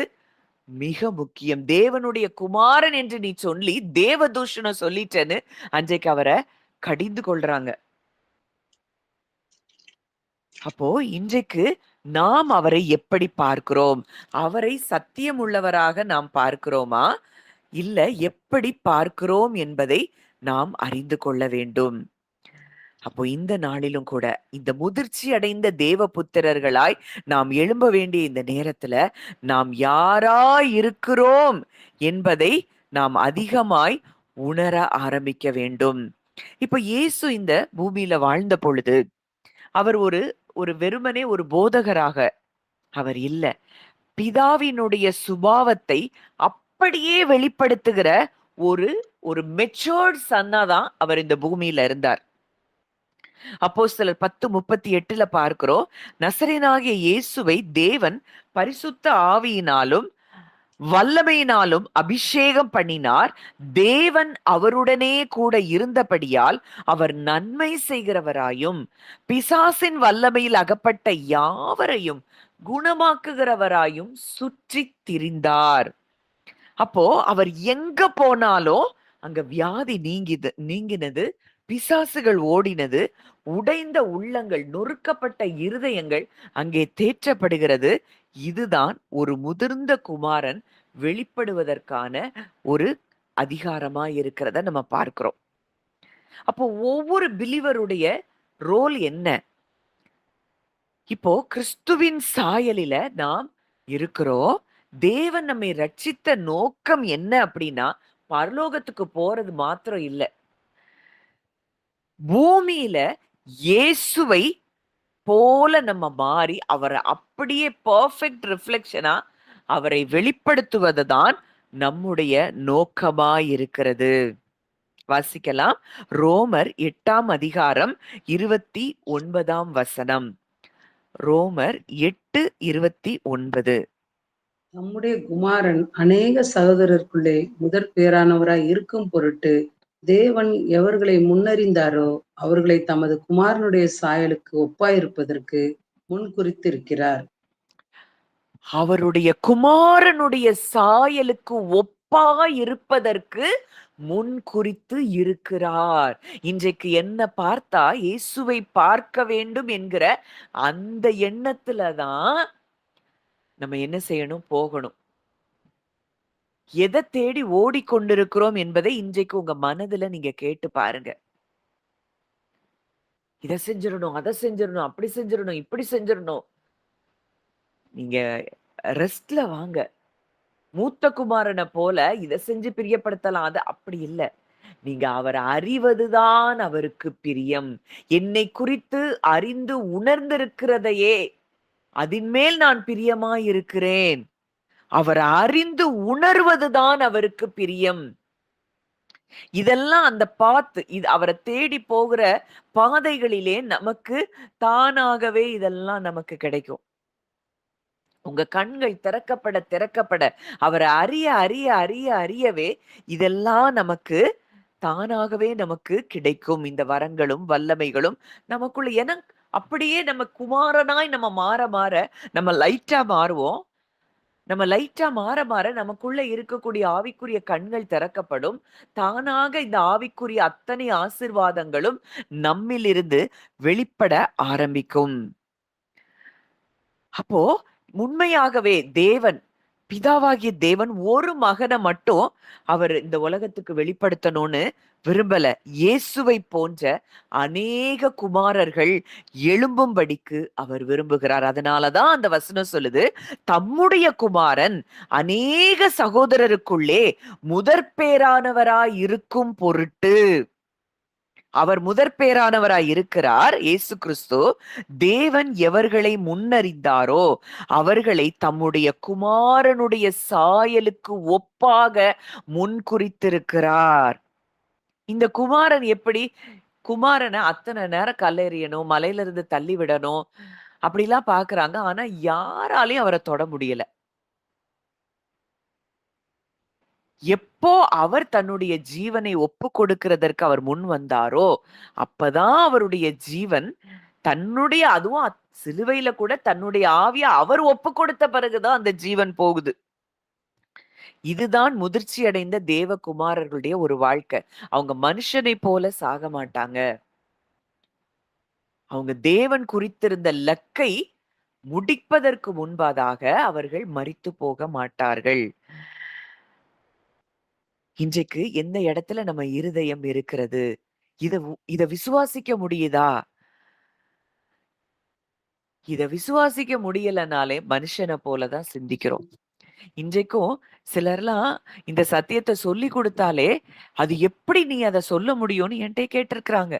மிக முக்கியம். தேவனுடைய குமாரன் என்று நீ சொல்லி தேவதூஷணம் சொல்லிட்டேன்னு அன்றைக்கு அவரை கடிந்து கொள்றாங்க. அப்போ இன்றைக்கு நாம் அவரை எப்படி பார்க்கிறோம்? அவரை சத்தியம் உள்ளவராக நாம் பார்க்கிறோமா? இல்ல எப்படி பார்க்கிறோம் என்பதை நாம் அறிந்து கொள்ள வேண்டும். அப்போ இந்த நாளிலும் கூட இந்த முதிர்ச்சி அடைந்த தேவ புத்திரர்களாய் நாம் எழும்ப வேண்டிய இந்த நேரத்துல நாம் யாராய் இருக்கிறோம் என்பதை நாம் அதிகமாய் உணர ஆரம்பிக்க வேண்டும். இப்ப இயேசு இந்த பூமியில வாழ்ந்த பொழுது அவர் ஒரு ஒரு வெறுமனே ஒரு போதகராக அவர் இல்ல. பிதாவினுடைய சுபாவத்தை அப்படியே வெளிப்படுத்துகிற ஒரு ஒரு மெச்சூர்ட் சன்னா தான் அவர் இந்த பூமியில இருந்தார். அப்போஸ்தலர் 10:38 பார்க்கிறோம். நசரேயனாகிய இயேசுவை தேவன் பரிசுத்த ஆவியினாலும் வல்லமையினாலும் அபிஷேகம் பண்ணினார். தேவன் அவருடனே கூட இருந்தபடியால் அவர் நன்மை செய்கிறவராயும் பிசாசின் வல்லமையில் அகப்பட்ட யாவரையும் குணமாக்குகிறவராயும் சுற்றி திரிந்தார். அப்போ அவர் எங்க போனாலும் அங்க வியாதி நீங்கினது, பிசாசுகள் ஓடினது, உடைந்த உள்ளங்கள், நொறுக்கப்பட்ட இருதயங்கள் அங்கே தேற்றப்படுகிறது. இதுதான் ஒரு முதிர்ந்த குமாரன் வெளிப்படுவதற்கான ஒரு அதிகாரமா இருக்கிறத நம்ம பார்க்கிறோம். அப்போ ஒவ்வொரு பிலிவருடைய ரோல் என்ன? இப்போ கிறிஸ்துவின் சாயலில நாம் இருக்கிறோம். தேவன் நம்மை ரட்சித்த நோக்கம் என்ன அப்படின்னா பரலோகத்துக்கு போறது மாத்திரம் இல்ல, பூமியில இயேசுவை போல நம்ம மாறி அவரை அப்படியே பெர்ஃபெக்ட் ரிஃப்ளெக்ஷனா அவரை வெளிப்படுத்துவதுதான் நம்முடைய நோக்கமாய் இருக்கிறது. வாசிக்கலாம். ரோமர் 8:29. ரோமர் 8:29. நம்முடைய குமாரன் அநேக சகோதரருக்குள்ளே முதற் பேரானவராய் இருக்கும் பொருட்டு தேவன் எவர்களை முன்னறிந்தாரோ அவர்களை தமது குமாரனுடைய சாயலுக்கு ஒப்பாயிருப்பதற்கு முன் குறித்திருக்கிறார். அவருடைய குமாரனுடைய சாயலுக்கு ஒப்பா இருப்பதற்கு முன் குறித்து இருக்கிறார். இன்றைக்கு என்ன பார்த்தா இயேசுவை பார்க்க வேண்டும் என்கிற அந்த எண்ணத்துலதான் நம்ம என்ன செய்யணும்? போகணும். எதை தேடி ஓடிக்கொண்டிருக்கிறோம் என்பதை இன்றைக்கு உங்க மனதுல நீங்க கேட்டு பாருங்க. இதை செஞ்சிடணும், அதை செஞ்சிடணும், அப்படி செஞ்சிடணும், இப்படி செஞ்சிடணும். நீங்க ரெஸ்ட்ல வாங்க. மூத்த குமாரனை போல இதை செஞ்சு பிரியப்படுத்தலாம், அது அப்படி இல்லை. நீங்க அவர் அறிவதுதான் அவருக்கு பிரியம். என்னை குறித்து அறிந்து உணர்ந்திருக்கிறதையே அதன் மேல் நான் பிரியமாய் இருக்கிறேன். அவர் அறிந்து உணர்வதுதான் அவருக்கு பிரியம். இதெல்லாம் அந்த இது அவரை தேடி போகிற பாதைகளிலே நமக்கு தானாகவே இதெல்லாம் நமக்கு கிடைக்கும். உங்க கண்கள் திறக்கப்பட திறக்கப்பட அவரை அறிய அறிய அறிய அறியவே இதெல்லாம் நமக்கு தானாகவே நமக்கு கிடைக்கும். இந்த வரங்களும் வல்லமைகளும் நமக்குள்ள என அப்படியே நம்ம குமாரனாய் நம்ம மாற மாற நம்ம லைட்டா மாறுவோம். நம்ம லைட்டா மாற மாற நமக்குள்ள இருக்கக்கூடிய ஆவிக்குரிய கண்கள் திறக்கப்படும். தானாக இந்த ஆவிக்குரிய அத்தனை ஆசீர்வாதங்களும் நம்மிலிருந்து வெளிப்பட ஆரம்பிக்கும். அப்போ உண்மையாகவே தேவன் பிதாவாகிய தேவன் ஒரு மகனை மட்டும் அவர் இந்த உலகத்துக்கு வெளிப்படுத்தணும்னு விரும்பல. இயேசுவை போன்ற அநேக குமாரர்கள் எழும்பும்படிக்கு அவர் விரும்புகிறார். அதனாலதான் அந்த வசனம் சொல்லுது, தம்முடைய குமாரன் அநேக சகோதரருக்குள்ளே முதற்பேரானவராய் இருக்கும் பொருட்டு. அவர் முதற்பேரானவராய் இருக்கிறார் இயேசு கிறிஸ்து. தேவன் எவர்களை முன்னறிந்தாரோ அவர்களை தம்முடைய குமாரனுடைய சாயலுக்கு ஒப்பாக முன்குறித்திருக்கிறார். இந்த குமாரன் எப்படி? குமாரனை அத்தனை நேரம் கல்லெறியணும், மலையில இருந்து தள்ளி விடணும், அப்படிலாம் பாக்குறாங்க. ஆனா யாராலையும் அவரை தொட முடியல. எப்போ அவர் தன்னுடைய ஜீவனை ஒப்பு கொடுக்கிறதற்கு அவர் முன் வந்தாரோ அப்பதான் அவருடைய ஜீவன் தன்னுடைய, அதுவும் சிலுவையில கூட தன்னுடைய ஆவிய அவர் ஒப்பு கொடுத்த பிறகுதான் அந்த ஜீவன் போகுது. இதுதான் முதிர்ச்சி அடைந்த தேவகுமாரர்களுடைய ஒரு வாழ்க்கை. அவங்க மனுஷனை போல சாக மாட்டாங்க. அவங்க தேவன் குறித்திருந்த லக்கை முடிப்பதற்கு முன்பதாக அவர்கள் மரித்து போக மாட்டார்கள். இன்றைக்கு எந்த இடத்துல நம்ம இருதயம் இருக்கிறது? இத விசுவாசிக்க முடியுதா? இத விசுவாசிக்க முடியலனாலே மனுஷனை போலதான் சிந்திக்கிறோம். இன்றைக்கும் சிலர்லாம் இந்த சத்தியத்தை சொல்லி கொடுத்தாலே அது எப்படி நீ அதை சொல்ல முடியும்னு என்கிட்ட கேட்டிருக்கிறாங்க.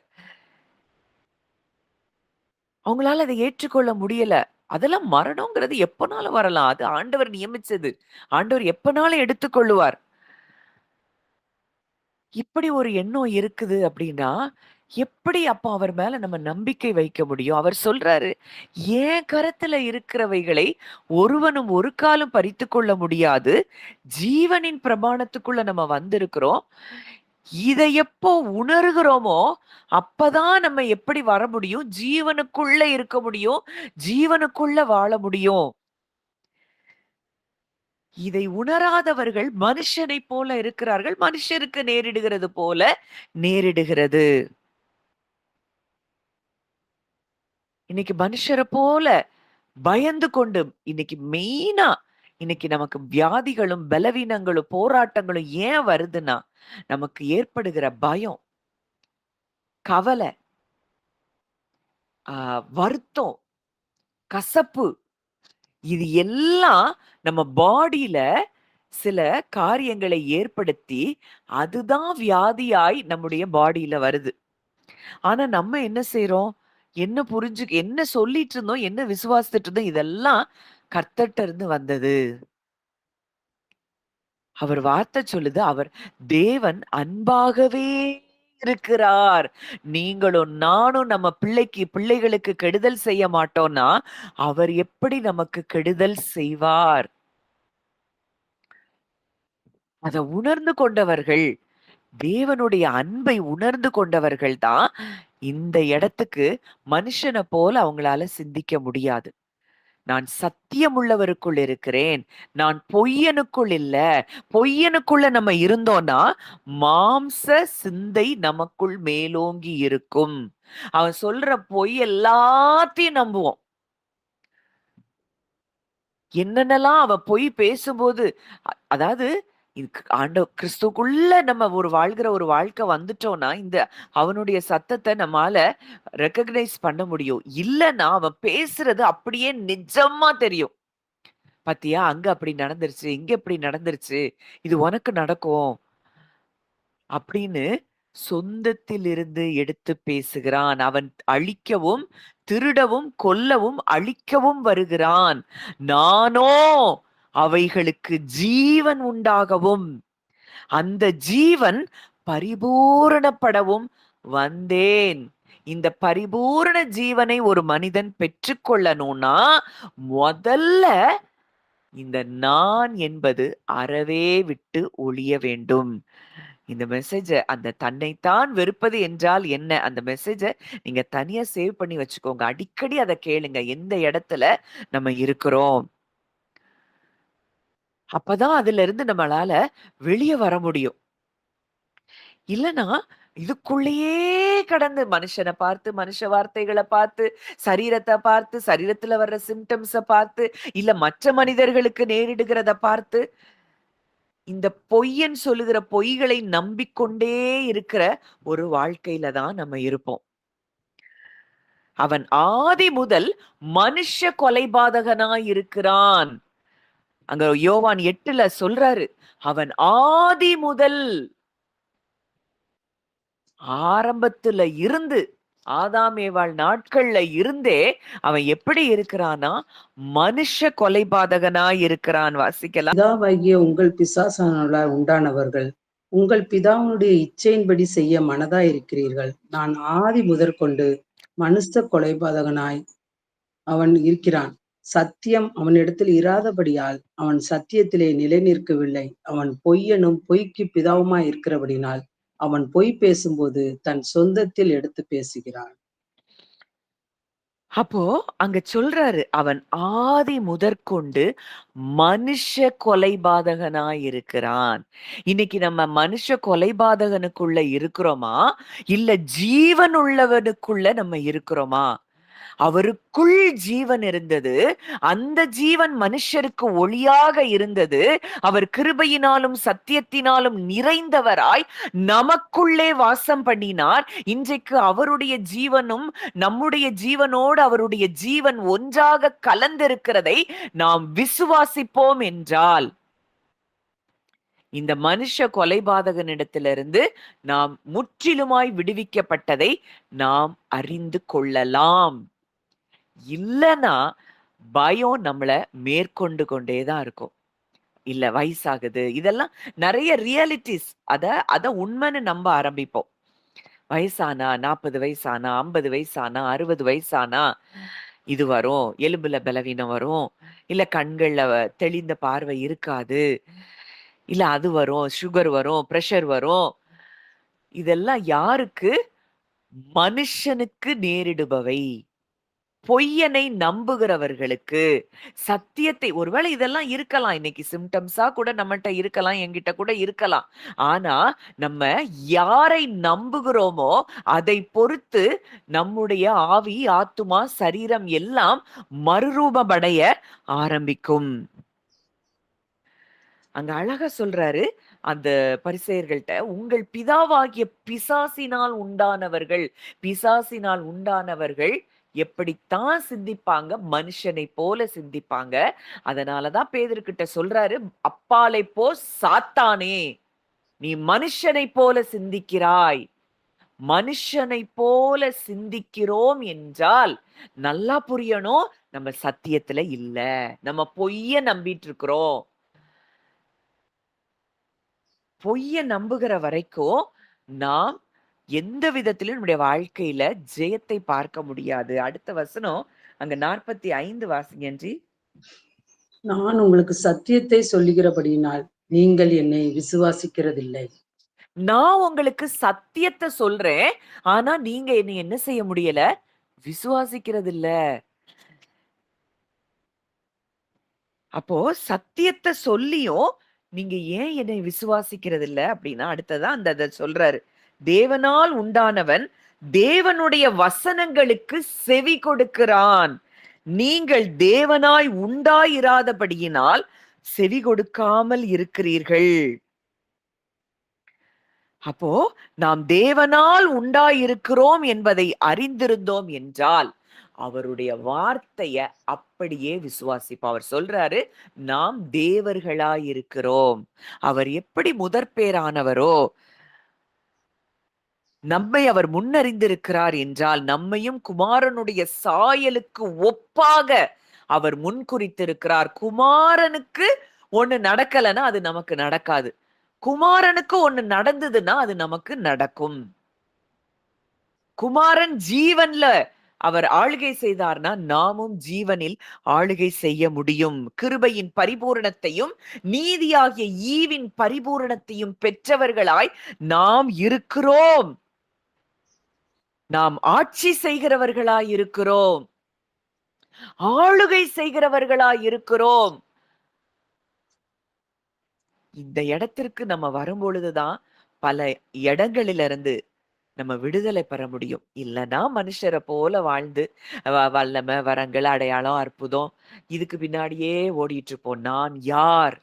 அவங்களால அதை ஏற்றுக்கொள்ள முடியல. அதெல்லாம் மரணம்ங்கிறது எப்பனாலும் வரலாம். அது ஆண்டவர் நியமிச்சது. ஆண்டவர் எப்பனாலும் எடுத்துக்கொள்ளுவார். இப்படி ஒரு எண்ணம் இருக்குது அப்படின்னா, எப்படி அப்போ அவர் மேல நம்ம நம்பிக்கை வைக்க முடியும்? அவர் சொல்றாரு, "என் கரத்துல இருக்கிறவைகளை ஒருவனும் ஒரு காலும் பறித்துக்கொள்ள முடியாது. ஜீவனின் பிரமாணத்துக்குள்ள நம்ம வந்திருக்கிறோம். இதை எப்போ உணர்கிறோமோ, அப்பதான் நம்ம எப்படி வர முடியும்? ஜீவனுக்குள்ள இருக்க முடியும். ஜீவனுக்குள்ள வாழ முடியும்." இதை உணராதவர்கள் மனுஷனைப் போல இருக்கிறார்கள். மனுஷருக்கு நேரிடுகிறது போல நேரிடுகிறது. இன்னைக்கு மனுஷரை போல பயந்து கொண்டு இன்னைக்கு மெயினா இன்னைக்கு நமக்கு வியாதிகளும் பலவீனங்களும் போராட்டங்களும் ஏன் வருதுன்னா நமக்கு ஏற்படுகிற பயம், கவலை, வருத்தம், கசப்பு, இது எல்லாம் நம்ம பாடியில சில காரியங்களை ஏற்படுத்தி அதுதான் வியாதியாய் நம்முடைய பாடியில வருது. ஆனா நம்ம என்ன செய்றோம்? என்ன சொல்லிட்டு இருந்தோம், என்ன விசுவாசிச்சுட்டு இருந்தோம், இதெல்லாம் கர்த்தர்ட்ட இருந்து வந்தது. அவர் வார்த்தை சொல்லுது, அவர் தேவன் அன்பாகவே இருக்கிறார். நீங்களும் நானும் நம்ம பிள்ளைகளுக்கு கெடுதல் செய்ய மாட்டோம்னா, அவர் எப்படி நமக்கு கெடுதல் செய்வார்? அத உணர்ந்து கொண்டவர்கள், தேவனுடைய அன்பை உணர்ந்து கொண்டவர்கள் தான் இந்த இடத்துக்கு மனுஷனை போல அவங்களால சிந்திக்க முடியாது. நான் சத்தியமுள்ளவருக்குள் இருக்கிறேன். நான் பொய்யனுக்குள் இல்ல. பொய்யனுக்குள்ள நம்ம இருந்தோம்னா, மாம்ச சிந்தை நமக்குள் மேலோங்கி இருக்கும். அவன் சொல்ற பொய் எல்லாத்தையும் நம்புவோம். என்னென்னலாம் அவ பொய் பேசும்போது அதாவது கிறிஸ்துக்குள்ள நம்ம வாழ்கிற ஒரு வாழ்க்கை வந்துட்டோம்னா, இந்த அவனுடைய சத்தத்தை நம்மால ரெகக்னைஸ் பண்ண முடியும். இல்லன்னா அவன் பேசுறது அப்படியே நிஜமா தெரியும். பாத்தியா, அங்க அப்படி நடந்துருச்சு, இங்க இப்படி நடந்துருச்சு, இது உனக்கு நடக்கும் அப்படின்னு சொந்தத்திலிருந்து எடுத்து பேசுகிறான். அவன் அழிக்கவும், திருடவும், கொல்லவும், அழிக்கவும் வருகிறான். நானோ அவைகளுக்கு ஜீவன் உண்டாகவும், அந்த ஜீவன் பரிபூரணப்படவும் வந்தேன். இந்த பரிபூரண ஜீவனை ஒரு மனிதன் பெற்றுக்கொள்ளணும்னா முதல்ல இந்த நான் என்பது அறவே விட்டு ஒழிய வேண்டும். இந்த மெசேஜ அந்த தன்னைத்தான் வெறுப்பது என்றால் என்ன? அந்த மெசேஜ நீங்க தனியா சேவ் பண்ணி வச்சுக்கோங்க. அடிக்கடி அத கேளுங்க. எந்த இடத்துல நம்ம இருக்கிறோம்? அப்பதான் அதுல இருந்து நம்மளால வெளிய வர முடியும். இல்லன்னா இதுக்குள்ளேயே கடந்து மனுஷனை பார்த்து, மனுஷ வார்த்தைகளை பார்த்து, சரீரத்தை பார்த்து, சரீரத்துல வர்ற சிம்டம்ஸ பார்த்து, இல்ல மற்ற மனிதர்களுக்கு நேரிடுகிறத பார்த்து, இந்த பொய்யன் சொல்லுகிற பொய்களை நம்பிக்கொண்டே இருக்கிற ஒரு வாழ்க்கையில தான் நம்ம இருப்போம். அவன் ஆதி முதல் மனுஷ கொலைபாதகனாய் இருக்கிறான். அங்க யோவான் 8ல சொல்றாரு, அவன் ஆதி முதல், ஆரம்பத்துல இருந்து, ஆதாம் ஏவாள் நாட்கள்ல இருந்தே அவன் எப்படி இருக்கிறானா, மனுஷ கொலைபாதகனாய் இருக்கிறான். வாசிக்கலாம். பிதாவாகிய உங்கள் பிசாசானவர்களால் உண்டானவர்கள் உங்கள் பிதாவினுடைய இச்சையின்படி செய்ய மனதாய் இருக்கிறீர்கள். நான் ஆதி முதற்கொண்டு மனுஷ கொலைபாதகனாய் அவன் இருக்கிறான். சத்தியம் அவனிடத்தில் இராதபடியால் அவன் சத்தியத்திலே நிலை நிற்கவில்லை. அவன் பொய்யனும் பொய்க்கு பிதாவுமாய் இருக்கிறபடினால் அவன் பொய் பேசும்போது தன் சொந்தத்தில் எடுத்து பேசுகிறான். அப்போ அங்க சொல்றாரு, அவன் ஆதி முதற்கொண்டு மனுஷ கொலைபாதகனாய் இருக்கிறான். இன்னைக்கு நம்ம மனுஷ கொலைபாதகனுக்குள்ள இருக்கிறோமா, இல்ல ஜீவன் உள்ளவனுக்குள்ள நம்ம இருக்கிறோமா? அவருக்குள் ஜீவன் இருந்தது, அந்த ஜீவன் மனுஷருக்கு ஒளியாக இருந்தது. அவர் கிருபையினாலும் சத்தியத்தினாலும் நிறைந்தவராய் நமக்குள்ளே வாசம் பண்ணினார். இன்றைக்கு அவருடைய ஜீவனும் நம்முடைய ஜீவனோடு அவருடைய ஜீவன் ஒன்றாக கலந்திருக்கிறதை நாம் விசுவாசிப்போம் என்றால், இந்த மனுஷ கொலைபாதகனிடத்திலிருந்து நாம் முற்றிலுமாய் விடுவிக்கப்பட்டதை நாம் அறிந்து கொள்ளலாம். இல்லனா பயம் நம்மள மேற்கொண்டு கொண்டேதான் இருக்கும். இல்ல வயசாகுது, இதெல்லாம் நிறைய ரியாலிட்டிஸ். அத உண்மைன்னு நம்ப ஆரம்பிப்போம். வயசானா, 40 வயசானா, 50 வயசானா, 60 வயசானா இது வரும், எலும்புல பலவீனம் வரும், இல்ல கண்கள்ல தெளிந்த பார்வை இருக்காது, இல்ல அது வரும், சுகர் வரும், பிரஷர் வரும். இதெல்லாம் யாருக்கு? மனுஷனுக்கு நேரிடுபவை. பொய்யனை நம்புகிறவர்களுக்கு. சத்தியத்தை, ஒருவேளை இதெல்லாம் இருக்கலாம், இன்னைக்கு சிம்டம்ஸா கூட நம்மகிட்ட இருக்கலாம், என்கிட்ட கூட இருக்கலாம். ஆனா நம்ம யாரை நம்புகிறோமோ அதை பொறுத்து நம்முடைய ஆவி, ஆத்துமா, சரீரம் எல்லாம் மறுரூபமடைய ஆரம்பிக்கும். அங்க அழகா சொல்றாரு அந்த பரிசேயர்கள்ட்ட, உங்கள் பிதாவாகிய பிசாசினால் உண்டானவர்கள். பிசாசினால் உண்டானவர்கள் எப்படித்தான் சிந்திப்பாங்க? மனுஷனை போல சிந்திப்பாங்க. அதனாலதான் பேதுருக்கிட்ட சொல்றாரு, அப்பாலை போ சாத்தானே, நீ மனுஷனை போல சிந்திக்கிறாய். மனுஷனை போல சிந்திக்கிறோம் என்றால் நல்லா புரியணும், நம்ம சத்தியத்துல இல்ல, நம்ம பொய்ய நம்பிட்டு இருக்கிறோம். பொய்ய நம்புகிற வரைக்கும் நாம் எந்த விதத்திலும் நம்முடைய வாழ்க்கையில ஜெயத்தை பார்க்க முடியாது. அடுத்த வசனம் அங்க 45 வாசிங்கன்றி. நான் உங்களுக்கு சத்தியத்தை சொல்லுகிறபடியினால் நீங்கள் என்னை விசுவாசிக்கிறதில்லை. நான் உங்களுக்கு சத்தியத்தை சொல்றேன், ஆனா நீங்க என்னை என்ன செய்ய முடியல? விசுவாசிக்கிறது இல்ல. அப்போ சத்தியத்தை சொல்லியும் நீங்க ஏன் என்னை விசுவாசிக்கிறது இல்ல அப்படின்னா, அடுத்ததான் அந்த சொல்றாரு, தேவனால் உண்டானவன் தேவனுடைய வசனங்களுக்கு செவி கொடுக்கிறான். நீங்கள் தேவனாய் உண்டாயிராதபடியினால் செவி கொடுக்காமல் இருக்கிறீர்கள். அப்போ நாம் தேவனால் உண்டாயிருக்கிறோம் என்பதை அறிந்திருந்தோம் என்றால் அவருடைய வார்த்தைய அப்படியே விசுவாசிப்போம். அவர் சொல்றாரு, நாம் தேவர்களாயிருக்கிறோம். அவர் எப்படி முதற்பேரானவரோ நம்மை அவர் முன்னறிந்திருக்கிறார் என்றால், நம்மையும் குமாரனுடைய சாயலுக்கு ஒப்பாக அவர் முன்குறித்திருக்கிறார். குமாரனுக்கு ஒண்ணு நடக்கலைன்னா அது நமக்கு நடக்காது. குமாரனுக்கு ஒண்ணு நடந்ததுன்னா அது நமக்கு நடக்கும். குமாரன் ஜீவன்ல அவர் ஆளுகை செய்தார்னா நாமும் ஜீவனில் ஆளுகை செய்ய முடியும். கிருபையின் பரிபூரணத்தையும் நீதியாகிய ஈவின் பரிபூரணத்தையும் பெற்றவர்களாய் நாம் இருக்கிறோம். நாம் ஆட்சி செய்கிறவர்களாய் இருக்கிறோம், ஆளுகை செய்கிறவர்களாய் இருக்கிறோம். இந்த இடத்திற்கு நம்ம வரும்பொழுதுதான் பல இடங்களிலிருந்து நம்ம விடுதலை பெற முடியும். இல்லன்னா மனுஷர போல வாழ்ந்து வல்லமை, வரங்கள், அடையாளம், அற்புதம் இதுக்கு பின்னாடியே ஓடிட்டு இருப்போம். நான் யார்?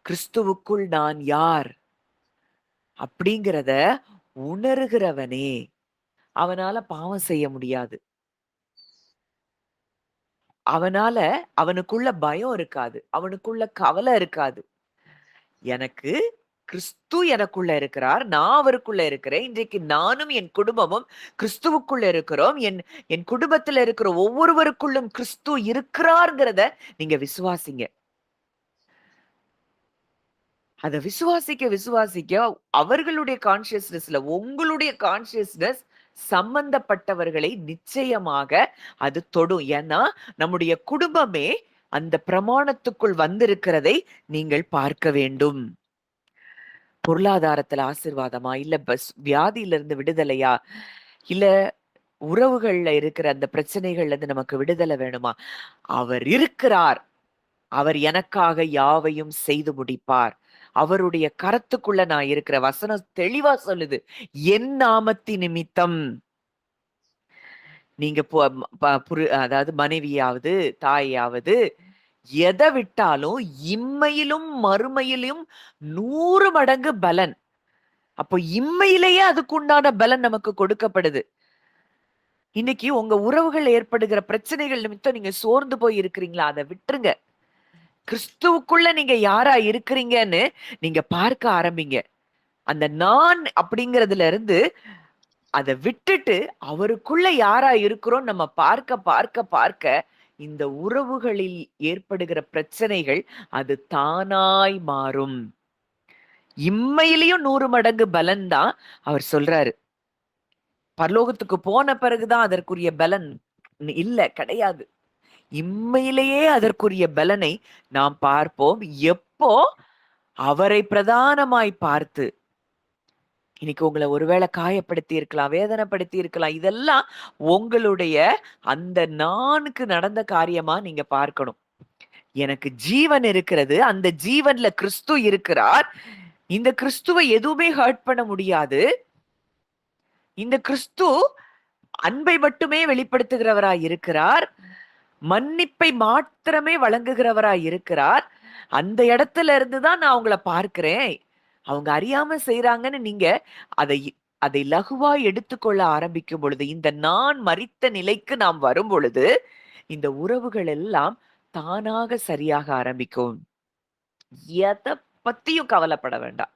கிறிஸ்துவுக்குள் நான் யார்? அப்படிங்கிறத உணர்கிறவனே அவனால பாவம் செய்ய முடியாது. அவனால அவனுக்குள்ள பயம் இருக்காது. அவனுக்குள்ள கவலை இருக்காது. எனக்கு கிறிஸ்து எனக்குள்ள இருக்கிறார். நான் அவருக்குள்ள இருக்கிறேன். இன்றைக்கு நானும் என் குடும்பமும் கிறிஸ்துவுக்குள்ள இருக்கிறோம். என் குடும்பத்துல இருக்கிற ஒவ்வொருவருக்குள்ளும் கிறிஸ்து இருக்கிறார்ங்கிறத நீங்க விசுவாசிங்க. அத விசுவாசிக்க அவர்களுடைய கான்ஷியஸ்னஸ்ல உங்களுடைய கான்ஷியஸ்னஸ் சம்பந்தப்பட்டவர்களை நிச்சயமாக அது தொடும். ஏன்னா நம்முடைய குடும்பமே அந்த பிரமாணத்துக்குள் வந்திருக்கிறதை நீங்கள் பார்க்க வேண்டும். பொருளாதாரத்துல ஆசீர்வாதமா? இல்ல வியாதியிலிருந்து விடுதலையா? இல்ல உறவுகள்ல இருக்கிற அந்த பிரச்சனைகள்ல இருந்து நமக்கு விடுதலை வேணுமா? அவர் இருக்கிறார். அவர் எனக்காக யாவையும் செய்து முடிப்பார். அவருடைய கரத்துக்குள்ள நான் இருக்கிற வசனம் தெளிவா சொல்லுது. என் நாமத்தின் நிமித்தம் நீங்க அதாவது மனைவியாவது, தாயாவது எதை விட்டாலும் இம்மையிலும் மறுமையிலும் 100 மடங்கு பலன். அப்போ இம்மையிலேயே அதுக்குண்டான பலன் நமக்கு கொடுக்கப்படுது. இன்னைக்கு உங்க உறவுகள் ஏற்படுகிற பிரச்சனைகள் நிமித்தம் நீங்க சோர்ந்து போய் இருக்கிறீங்களா? அதை விட்டுருங்க. கிறிஸ்துவுக்குள்ள நீங்க யாரா இருக்கிறீங்கன்னு நீங்க பார்க்க ஆரம்பிங்க. அந்த நான் அப்படிங்கறதுல இருந்து அதை விட்டுட்டு அவருக்குள்ள யாரா இருக்கிறோம் நம்ம பார்க்க பார்க்க பார்க்க இந்த உறவுகளில் ஏற்படுகிற பிரச்சனைகள் அது தானாய் மாறும். இம்மையிலையும் 100 மடங்கு பலன் தான் அவர் சொல்றாரு. பரலோகத்துக்கு போன பிறகுதான் அதற்குரிய பலன் இல்ல, கிடையாது. இம்மையிலேயே அதற்குரிய பலனை நாம் பார்ப்போம். எப்போ அவரை பிரதானமாய் பார்த்து. இன்னைக்கு உங்களை ஒருவேளை காயப்படுத்தி இருக்கலாம், வேதனைப்படுத்தி இருக்கலாம். இதெல்லாம் உங்களுடைய அந்த நானுக்கு நடந்த காரியமா நீங்க பார்க்கணும். எனக்கு ஜீவன் இருக்கிறது, அந்த ஜீவன்ல கிறிஸ்து இருக்கிறார். இந்த கிறிஸ்துவை எதுவுமே ஹர்ட் பண்ண முடியாது. இந்த கிறிஸ்து அன்பை மட்டுமே வெளிப்படுத்துகிறவராய் இருக்கிறார். மன்னிப்பை மாத்திரமே வழங்குகிறவராய் இருக்கிறார். அந்த இடத்துல இருந்துதான் நான் அவங்கள பார்க்கிறேன். அவங்க அறியாம செய்யறாங்கன்னு நீங்க அதை அதை லகுவா எடுத்துக்கொள்ள ஆரம்பிக்கும் பொழுது, இந்த நான் மரித்த நிலைக்கு நாம் வரும் பொழுது இந்த உறவுகள் எல்லாம் தானாக சரியாக ஆரம்பிக்கும். எதை பத்தியும் கவலைப்பட வேண்டாம்.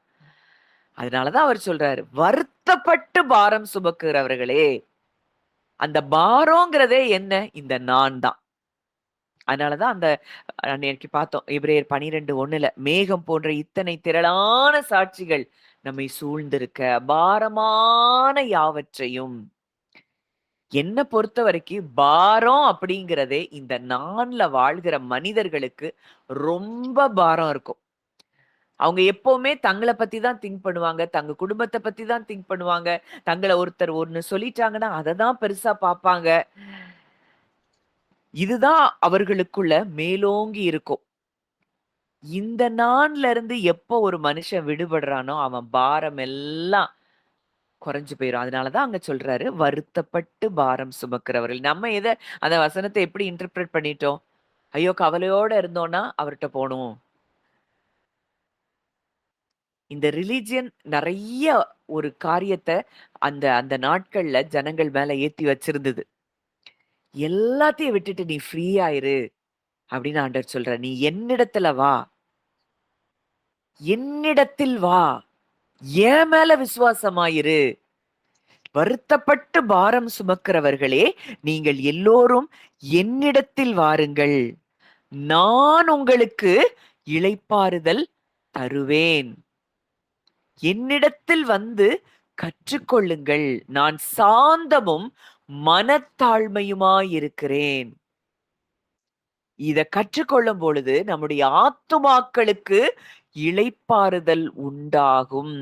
அதனாலதான் அவர் சொல்றாரு, வருத்தப்பட்டு பாரம் சுமக்கிறவர்களே. அந்த பாரம்ங்கிறதே என்ன? இந்த நான் தான். அதனாலதான் அந்த அன்னைக்கு பார்த்தோம் எபிரேயர் 12:1 மேகம் போன்ற இத்தனை திரளான சாட்சிகள் நம்மை சூழ்ந்திருக்க பாரமான யாவற்றையும். என்ன பொறுத்த வரைக்கும் பாரம் அப்படிங்கிறதே இந்த நான்ல வாழ்கிற மனிதர்களுக்கு ரொம்ப பாரம் இருக்கும். அவங்க எப்பவுமே தங்களை பத்தி தான் திங்க் பண்ணுவாங்க, தங்க குடும்பத்தை பத்தி தான் திங்க் பண்ணுவாங்க. தங்களை ஒருத்தர் ஒண்ணு சொல்லிட்டாங்கன்னா அதை தான் பெருசா பார்ப்பாங்க. இதுதான் அவர்களுக்குள்ள மேலோங்கி இருக்கும். இந்த நான்ல இருந்து எப்போ ஒரு மனுஷன் விடுபடுறானோ அவன் பாரம் எல்லாம் குறைஞ்சு போயிடும். அதனாலதான் அங்க சொல்றாரு, வருத்தப்பட்டு பாரம் சுமக்கிறவர்கள். நம்ம அந்த வசனத்தை எப்படி இன்டர்பிரட் பண்ணிட்டோம்? ஐயோ கவலையோட இருந்தோம்னா அவர்கிட்ட போகணும். இந்த ரிலிஜியன் நிறைய ஒரு காரியத்தை அந்த அந்த நாட்கள்ல ஜனங்கள் மேல ஏத்தி வச்சிருந்தது. எல்லாத்தையும் விட்டுட்டு நீ ஃப்ரீ ஆயிரு அப்படின்னு ஆண்டவர் சொல்ற. நீ என்னிடத்துல வா, என்னிடத்தில் வா, என் மேல விசுவாசமாயிரு. வருத்தப்பட்டு பாரம் சுமக்கிறவர்களே, நீங்கள் எல்லோரும் என்னிடத்தில் வாருங்கள், நான் உங்களுக்கு இளைப்பாறுதல் தருவேன். என்னிடத்தில் வந்து கற்றுக்கொள்ளுங்கள், நான் சாந்தமும் மனத்தாழ்மையுமாயிருக்கிறேன். இத கற்றுக்கொள்ளும் பொழுது நம்முடைய ஆத்துமாக்களுக்கு இளைப்பாறுதல் உண்டாகும்.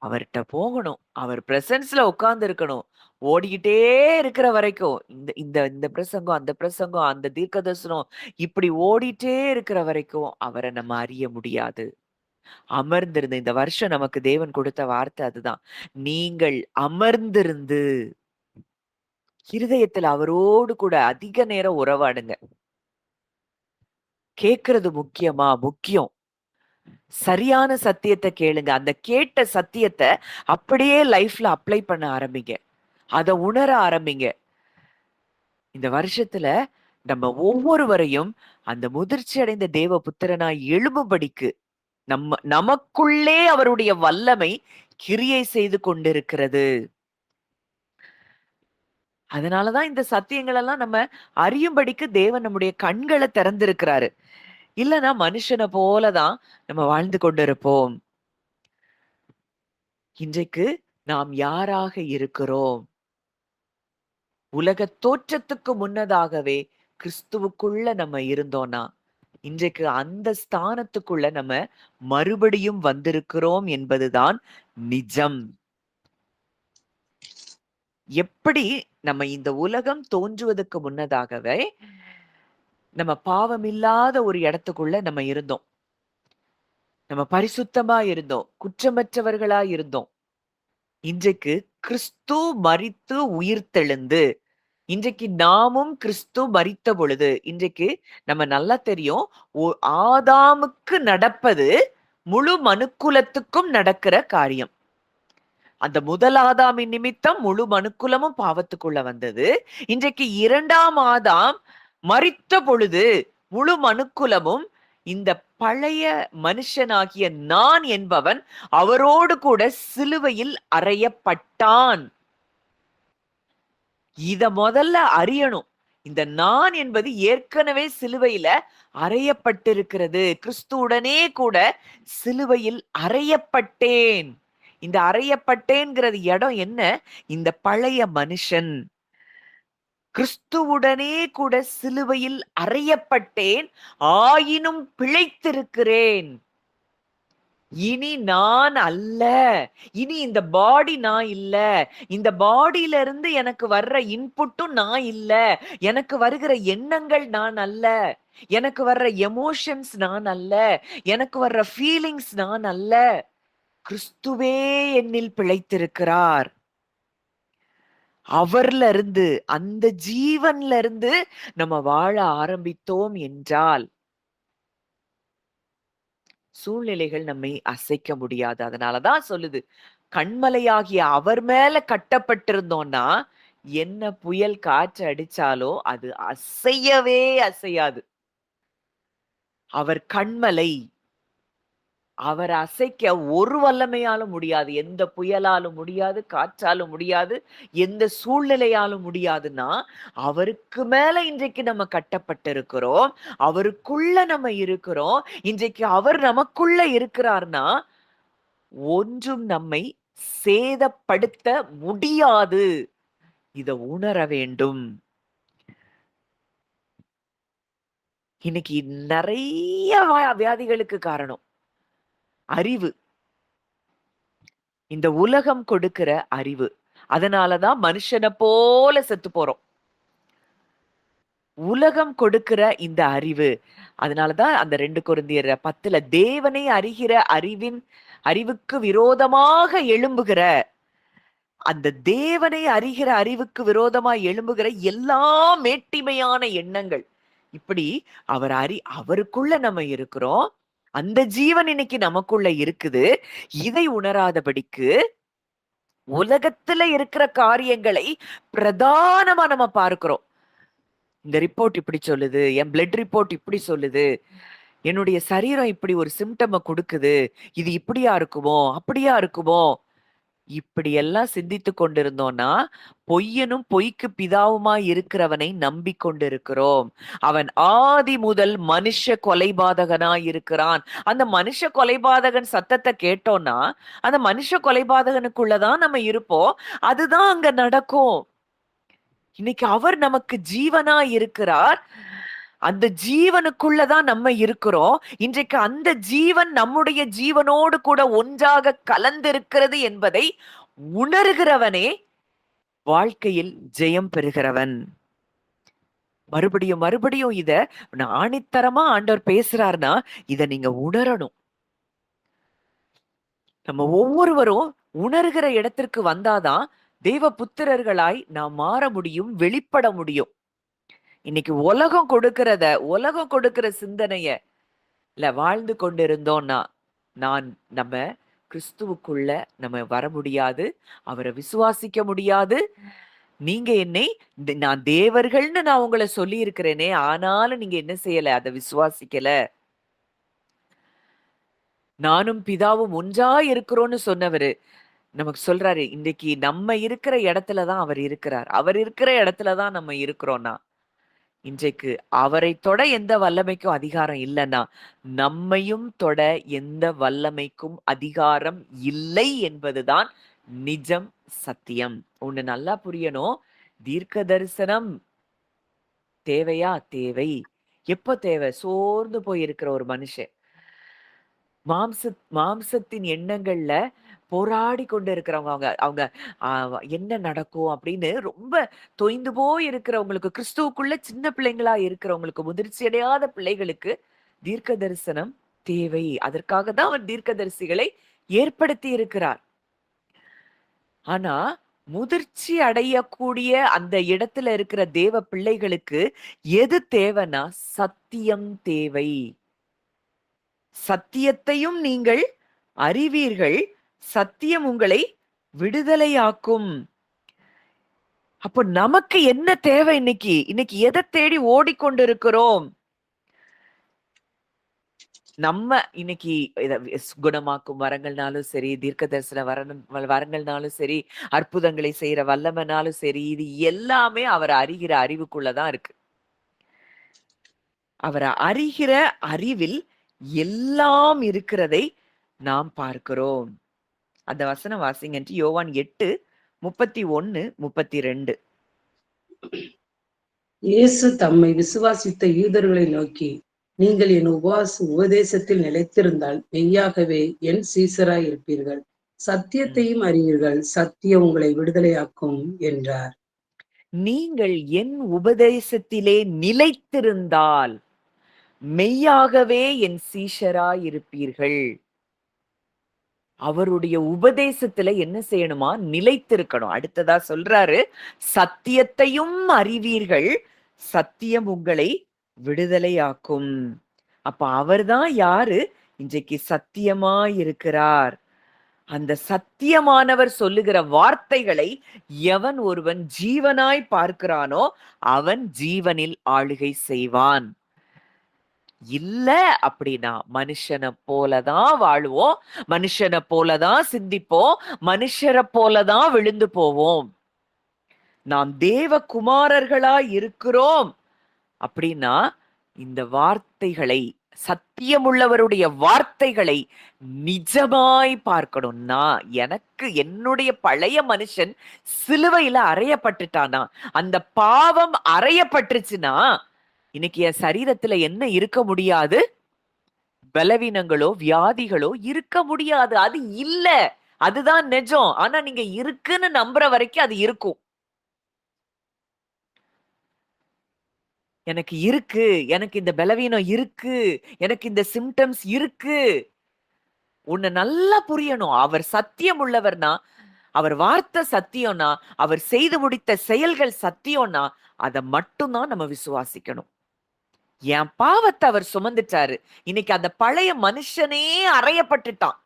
அவர்கிட்ட போகணும், அவர் பிரசன்ஸ்ல உட்கார்ந்து இருக்கணும். ஓடிக்கிட்டே இருக்கிற வரைக்கும் இந்த இந்த இந்த பிரசங்கம், அந்த பிரசங்கம், அந்த தீர்க்க தரிசனம் இப்படி ஓடிட்டே இருக்கிற வரைக்கும் அவரை நம்ம அறிய முடியாது. அமர்ந்திருந்து, இந்த வருஷம் நமக்கு தேவன் கொடுத்த வார்த்தை அதுதான். நீங்கள் அமர்ந்திருந்து இருதயத்துல அவரோடு கூட அதிக நேரம் உறவாடுங்க. கேட்கிறது முக்கியமா? முக்கியம். சரியான சத்தியத்தை கேளுங்க. அந்த கேட்ட சத்தியத்தை அப்படியே லைஃப்ல அப்ளை பண்ண ஆரம்பிங்க. அத உணர ஆரம்பிங்க. இந்த வருஷத்துல நம்ம ஒவ்வொருவரையும் அந்த முதிர்ச்சி அடைந்த தேவ புத்திரனாய் எழும்பும்படிக்கு நமக்குள்ளே அவருடைய வல்லமை கிரியை செய்து கொண்டிருக்கிறது. அதனாலதான் இந்த சத்தியங்கள் எல்லாம் நம்ம அறியும்படிக்கு தேவன் நம்முடைய கண்களை திறந்திருக்கிறாரு. இல்லைன்னா மனுஷனை போலதான் நம்ம வாழ்ந்து கொண்டிருப்போம். இன்றைக்கு நாம் யாராக இருக்கிறோம்? உலக தோற்றத்துக்கு முன்னதாகவே கிறிஸ்துவுக்குள்ள நம்ம இருந்தோம்னா, இன்றைக்கு அந்த ஸ்தானத்துக்குள்ள நம்ம மறுபடியும் வந்திருக்கிறோம் என்பதுதான் நிஜம். எப்படி நம்ம இந்த உலகம் தோன்றுவதற்கு முன்னதாகவே நம்ம பாவம் இல்லாத ஒரு இடத்துக்குள்ள நம்ம இருந்தோம். நம்ம பரிசுத்தமா இருந்தோம், குற்றமற்றவர்களா இருந்தோம். இன்றைக்கு கிறிஸ்து மரித்து உயிர்த்தெழுந்து, இன்றைக்கு நாமும் கிறிஸ்து மரித்த பொழுது, இன்றைக்கு நம்ம நல்லா தெரியும், ஆதாமுக்கு நடப்பது முழு மனுக்குலத்துக்கும் நடக்கிற காரியம். அந்த முதல் ஆதாமின் நிமித்தம் முழு மனுக்குலமும் பாவத்துக்குள்ள வந்தது. இன்றைக்கு இரண்டாம் ஆதாம் மரித்த பொழுது முழு மனுக்குலமும் இந்த பழைய மனுஷனாகிய நான் என்பவன் அவரோடு கூட சிலுவையில் அறையப்பட்டான். இத முதல்ல அறியணும். இந்த நான் என்பது ஏற்கனவே சிலுவையில அறையப்பட்டிருக்கிறது. கிறிஸ்துவுடனே கூட சிலுவையில் அறையப்பட்டேன். இந்த அறையப்பட்டேன்கிறது இடம் என்ன? இந்த பழைய மனுஷன். கிறிஸ்துவுடனே கூட சிலுவையில் அறையப்பட்டேன், ஆயினும் பிழைத்திருக்கிறேன். இனி நான் அல்ல. இனி இந்த பாடி நான் இல்ல. இந்த பாடியில இருந்து எனக்கு வர்ற இன்புட்டும் நான் இல்ல. எனக்கு வருகிற எண்ணங்கள் நான் அல்ல. எனக்கு வர்ற எமோஷன்ஸ் நான் அல்ல. எனக்கு வர்ற ஃபீலிங்ஸ் நான் அல்ல. கிறிஸ்துவே என்னில் பிழைத்திருக்கிறார். அவர்ல இருந்து, அந்த ஜீவன்ல இருந்து நம்ம வாழ ஆரம்பித்தோம் என்றால் சூழ்நிலைகள் நம்மை அசைக்க முடியாது. அதனாலதான் சொல்லுது, கண்மலையாகிய அவர் மேல கட்டப்பட்டிருந்தோம்னா என்ன புயல் காற்று அடிச்சாலோ அது அசையவே அசையாது. அவர் கண்மலை. அவர் அசைக்க ஒரு வல்லமையாலும் முடியாது. எந்த புயலாலும் முடியாது, காற்றாலும் முடியாது, எந்த சூழ்நிலையாலும் முடியாதுன்னா, அவருக்கு மேல இன்றைக்கு நம்ம கட்டப்பட்டிருக்கிறோம். அவருக்குள்ள நம்ம இருக்கிறோம். இன்றைக்கு அவர் நமக்குள்ள இருக்கிறார்னா, ஒன்றும் நம்மை சேதப்படுத்த முடியாது. இத உணர வேண்டும். இன்னைக்கு நிறைய வியாதிகளுக்கு காரணம் அறிவு. இந்த உலகம் கொடுக்கிற அறிவு. அதனாலதான் மனுஷனை போல செத்து போறோம். உலகம் கொடுக்கிற இந்த அறிவு. அதனாலதான் அந்த 2 கொரிந்தியர் 10 தேவனை அறிகிற அறிவுக்கு விரோதமாக எழும்புகிற, அந்த தேவனை அறிகிற அறிவுக்கு விரோதமா எழும்புகிற எல்லா மேட்டிமையான எண்ணங்கள். இப்படி அவருக்குள்ள நம்ம இருக்கிறோம். அந்த ஜீவன் இன்னைக்கு நமக்குள்ள இருக்குது. இதை உணராதபடிக்கு உலகத்துல இருக்கிற காரியங்களை பிரதானமா நம்ம பார்க்கிறோம். இந்த ரிப்போர்ட் இப்படி சொல்லுது, என் பிளட் ரிப்போர்ட் இப்படி சொல்லுது, என்னுடைய சரீரம் இப்படி ஒரு சிம்டம கொடுக்குது, இது இப்படியா இருக்குமோ அப்படியா இருக்குமோ, இப்படி எல்லாம் சிந்தித்து கொண்டிருந்தோம்னா பொய்யனும் பொய்க்கு பிதாவுமாய் இருக்கிறவனை நம்பிக்கொண்டிருக்கிறோம். அவன் ஆதி முதல் மனுஷ கொலைபாதகனாய் இருக்கிறான். அந்த மனுஷ கொலைபாதகன் சத்தத்தை கேட்டோம்னா அந்த மனுஷ கொலைபாதகனுக்குள்ளதான் நம்ம இருப்போம். அதுதான் அங்க நடக்கும். இன்னைக்கு அவர் நமக்கு ஜீவனா இருக்கிறார். அந்த ஜீவனுக்குள்ளதான் நம்ம இருக்கிறோம். இன்றைக்கு அந்த ஜீவன் நம்முடைய ஜீவனோடு கூட ஒன்றாக கலந்திருக்கிறது என்பதை உணர்கிறவனே வாழ்க்கையில் ஜெயம் பெறுகிறவன். மறுபடியும் மறுபடியும் இத ஆணித்தரமா ஆண்டவர் பேசுறாருன்னா இத நீங்க உணரணும். நம்ம ஒவ்வொருவரும் உணர்கிற இடத்திற்கு வந்தாதான் தெய்வ புத்திரர்களாய் நாம் மாற முடியும், வெளிப்பட முடியும். இன்னைக்கு உலகம் கொடுக்கிற சிந்தனைய வாழ்ந்து கொண்டிருந்தோம்னா நம்ம கிறிஸ்துவுக்குள்ள நம்ம வர முடியாது, அவரை விசுவாசிக்க முடியாது. நீங்க என்னை நான் தேவர்கள்னு நான் உங்களை சொல்லி இருக்கிறேனே, ஆனாலும் நீங்க என்ன செய்யல, அதை விசுவாசிக்கல. நானும் பிதாவும் ஒன்றா இருக்கிறோம்னு சொன்னவரு நமக்கு சொல்றாரு, இன்னைக்கு நம்ம இருக்கிற இடத்துலதான் அவர் இருக்கிறார். அவர் இருக்கிற இடத்துலதான் நம்ம இருக்கிறோம்னா, இன்றைக்கு அவரை தொட எந்த வல்லமைக்கும் அதிகாரம் இல்லைன்னா, நம்மையும் தொட எந்த வல்லமைக்கும் அதிகாரம் இல்லை என்பதுதான் நிஜம், சத்தியம். ஒண்ணு நல்லா புரியணும். தீர்க்க தரிசனம் தேவையா? தேவை. எப்ப தேவை? சோர்ந்து போய் இருக்கிற ஒரு மனுஷன், மாம்சத்தின் எண்ணங்கள்ல போராடி கொண்டு இருக்கிறவங்க, அவங்க அவங்க என்ன நடக்கும் அப்படின்னு ரொம்ப தொய்ந்து போய் இருக்கிறவங்களுக்கு, கிறிஸ்துவுக்குள்ள சின்ன பிள்ளைங்களா இருக்கிறவங்களுக்கு, முதிர்ச்சி அடையாத பிள்ளைகளுக்கு தீர்க்க தரிசனம் தேவை. அதற்காக தான் அவர் தீர்க்கதரிசிகளை ஏற்படுத்தி இருக்கிறார். ஆனா முதிர்ச்சி அடையக்கூடிய அந்த இடத்துல இருக்கிற தேவ பிள்ளைகளுக்கு எது தேவைன்னா சத்தியம் தேவை. சத்தியத்தையும் நீங்கள் அறிவீர்கள், சத்தியம் உங்களை விடுதலையாக்கும். அப்போ நமக்கு என்ன தேவை? இன்னைக்கு எதை தேடி ஓடிக்கொண்டிருக்கிறோம்? நம்ம இன்னைக்கு குணமாக்கும் வரங்கள்னாலும் சரி, தீர்க்க தரிசன வரங்கள்னாலும் சரி, அற்புதங்களை செய்யற வல்லமனாலும் சரி, இது எல்லாமே அவரை அறிகிற அறிவுக்குள்ளதான் இருக்கு. அவரை அறிகிற அறிவில் எல்லாம் இருக்கிறதை நாம் பார்க்கிறோம். அந்த வசனம் வாசிங்க. யோவான் 8:31-32. இயேசு தம்மை விசுவாசித்த யூதர்களை நோக்கி, நீங்கள் என் உபதேசத்தில் நிலைத்திருந்தால் மெய்யாகவே என் சீசராய் இருப்பீர்கள், சத்தியத்தையும் அறிவீர்கள், சத்தியம் உங்களை விடுதலையாக்கும் என்றார். நீங்கள் என் உபதேசத்திலே நிலைத்திருந்தால் மெய்யாகவே என் சீஷராய் இருப்பீர்கள். அவருடைய உபதேசத்துல என்ன செய்யணுமா? நிலைத்திருக்கணும். அடுத்ததா சொல்றாரு, சத்தியத்தையும் அறிவீர்கள், சத்தியம் உங்களை விடுதலையாக்கும். அப்ப அவர்தான் யாரு? இன்றைக்கு சத்தியமாய் இருக்கிறார். அந்த சத்தியமானவர் சொல்லுகிற வார்த்தைகளை எவன் ஒருவன் ஜீவனாய் பார்க்கிறானோ அவன் ஜீவனில் ஆளுகை செய்வான். இல்ல அப்படின்னா மனுஷனை போலதான் வாழுவோம், மனுஷனை போலதான் சிந்திப்போம், மனுஷரை போலதான் விழுந்து போவோம். நாம் தேவ குமாரர்களா இருக்கிறோம் அப்படின்னா இந்த வார்த்தைகளை, சத்தியமுள்ளவருடைய வார்த்தைகளை நிஜமாய் பார்க்கணும்னா, எனக்கு என்னுடைய பழைய மனுஷன் சிலுவையில அறையப்பட்டுட்டானா, அந்த பாவம் அறையப்பட்டுச்சுன்னா இன்னைக்கு என் சரீரத்துல என்ன இருக்க முடியாது? பலவீனங்களோ வியாதிகளோ இருக்க முடியாது. அது இல்ல, அதுதான் நிஜம். ஆனா நீங்க இருக்குன்னு நம்புற வரைக்கும் அது இருக்கும். எனக்கு இருக்கு, எனக்கு இந்த பலவீனம் இருக்கு, எனக்கு இந்த சிம்டம்ஸ் இருக்கு. உன்னை நல்லா புரியணும். அவர் சத்தியம் உள்ளவர்னா, அவர் வார்த்தை சத்தியம்னா, அவர் செய்து முடித்த செயல்கள் சத்தியம்னா, அதை மட்டும்தான் நம்ம விசுவாசிக்கணும். என் பாவத்தை அவர் சுமந்துட்டாரு. இன்னைக்கு அந்த பழைய மனுஷனே அறையப்பட்டுட்டான்.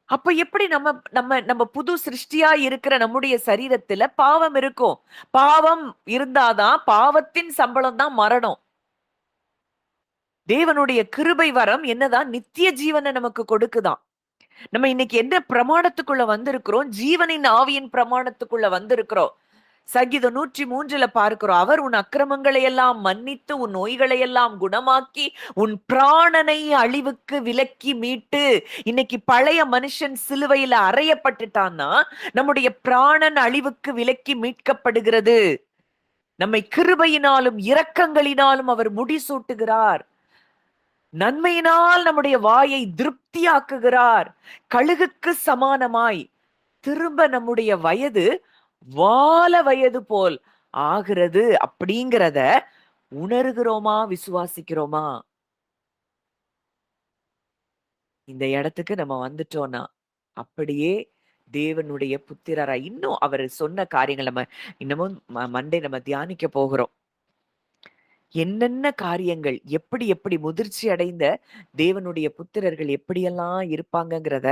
அப்ப எப்படி நம்ம நம்ம நம்ம புது சிருஷ்டியா இருக்கிற நம்முடைய சரீரத்துல பாவம் இருக்கும்? பாவம் இருந்தாதான், பாவத்தின் சம்பளம் தான் மரணம். தேவனுடைய கிருபை வரம் என்னதான்? நித்திய ஜீவனை நமக்கு கொடுக்குதான். நம்ம இன்னைக்கு என்ன பிரமாணத்துக்குள்ள வந்திருக்கிறோம்? ஜீவனின் ஆவியின் பிரமாணத்துக்குள்ள வந்திருக்கிறோம். சங்கீதம் 103 பார்க்கிறோம், அவர் உன் அக்கிரமங்களை எல்லாம் மன்னித்து, உன் நோய்களை எல்லாம் குணமாக்கி, உன் பிராணனை அழிவுக்கு விலக்கி மீட்டு. இன்னைக்கு பழைய மனுஷன் சிலுவையில அறையப்பட்டுட்டான்னா நம்முடைய பிராணன் அழிவுக்கு விலக்கி மீட்கப்படுகிறது. நம்மை கிருபையினாலும் இரக்கங்களினாலும் அவர் முடிசூட்டுகிறார். நன்மையினால் நம்முடைய வாயை திருப்தியாக்குகிறார். கழுகுக்கு சமானமாய் திரும்ப நம்முடைய வயது வால வயது போல் ஆகிறது அப்படிங்கிறத உணர்கிறோமா? விசுவாசிக்கிறோமா? இந்த இடத்துக்கு நம்ம வந்துட்டோம்னா, அப்படியே தேவனுடைய புத்திரரா இன்னும் அவர் சொன்ன காரியங்கள் நம்ம இன்னமும் மண்டே நம்ம தியானிக்க போகிறோம். என்னென்ன காரியங்கள் எப்படி எப்படி முதிர்ச்சி அடைந்த தேவனுடைய புத்திரர்கள் எப்படியெல்லாம் இருப்பாங்கங்கிறத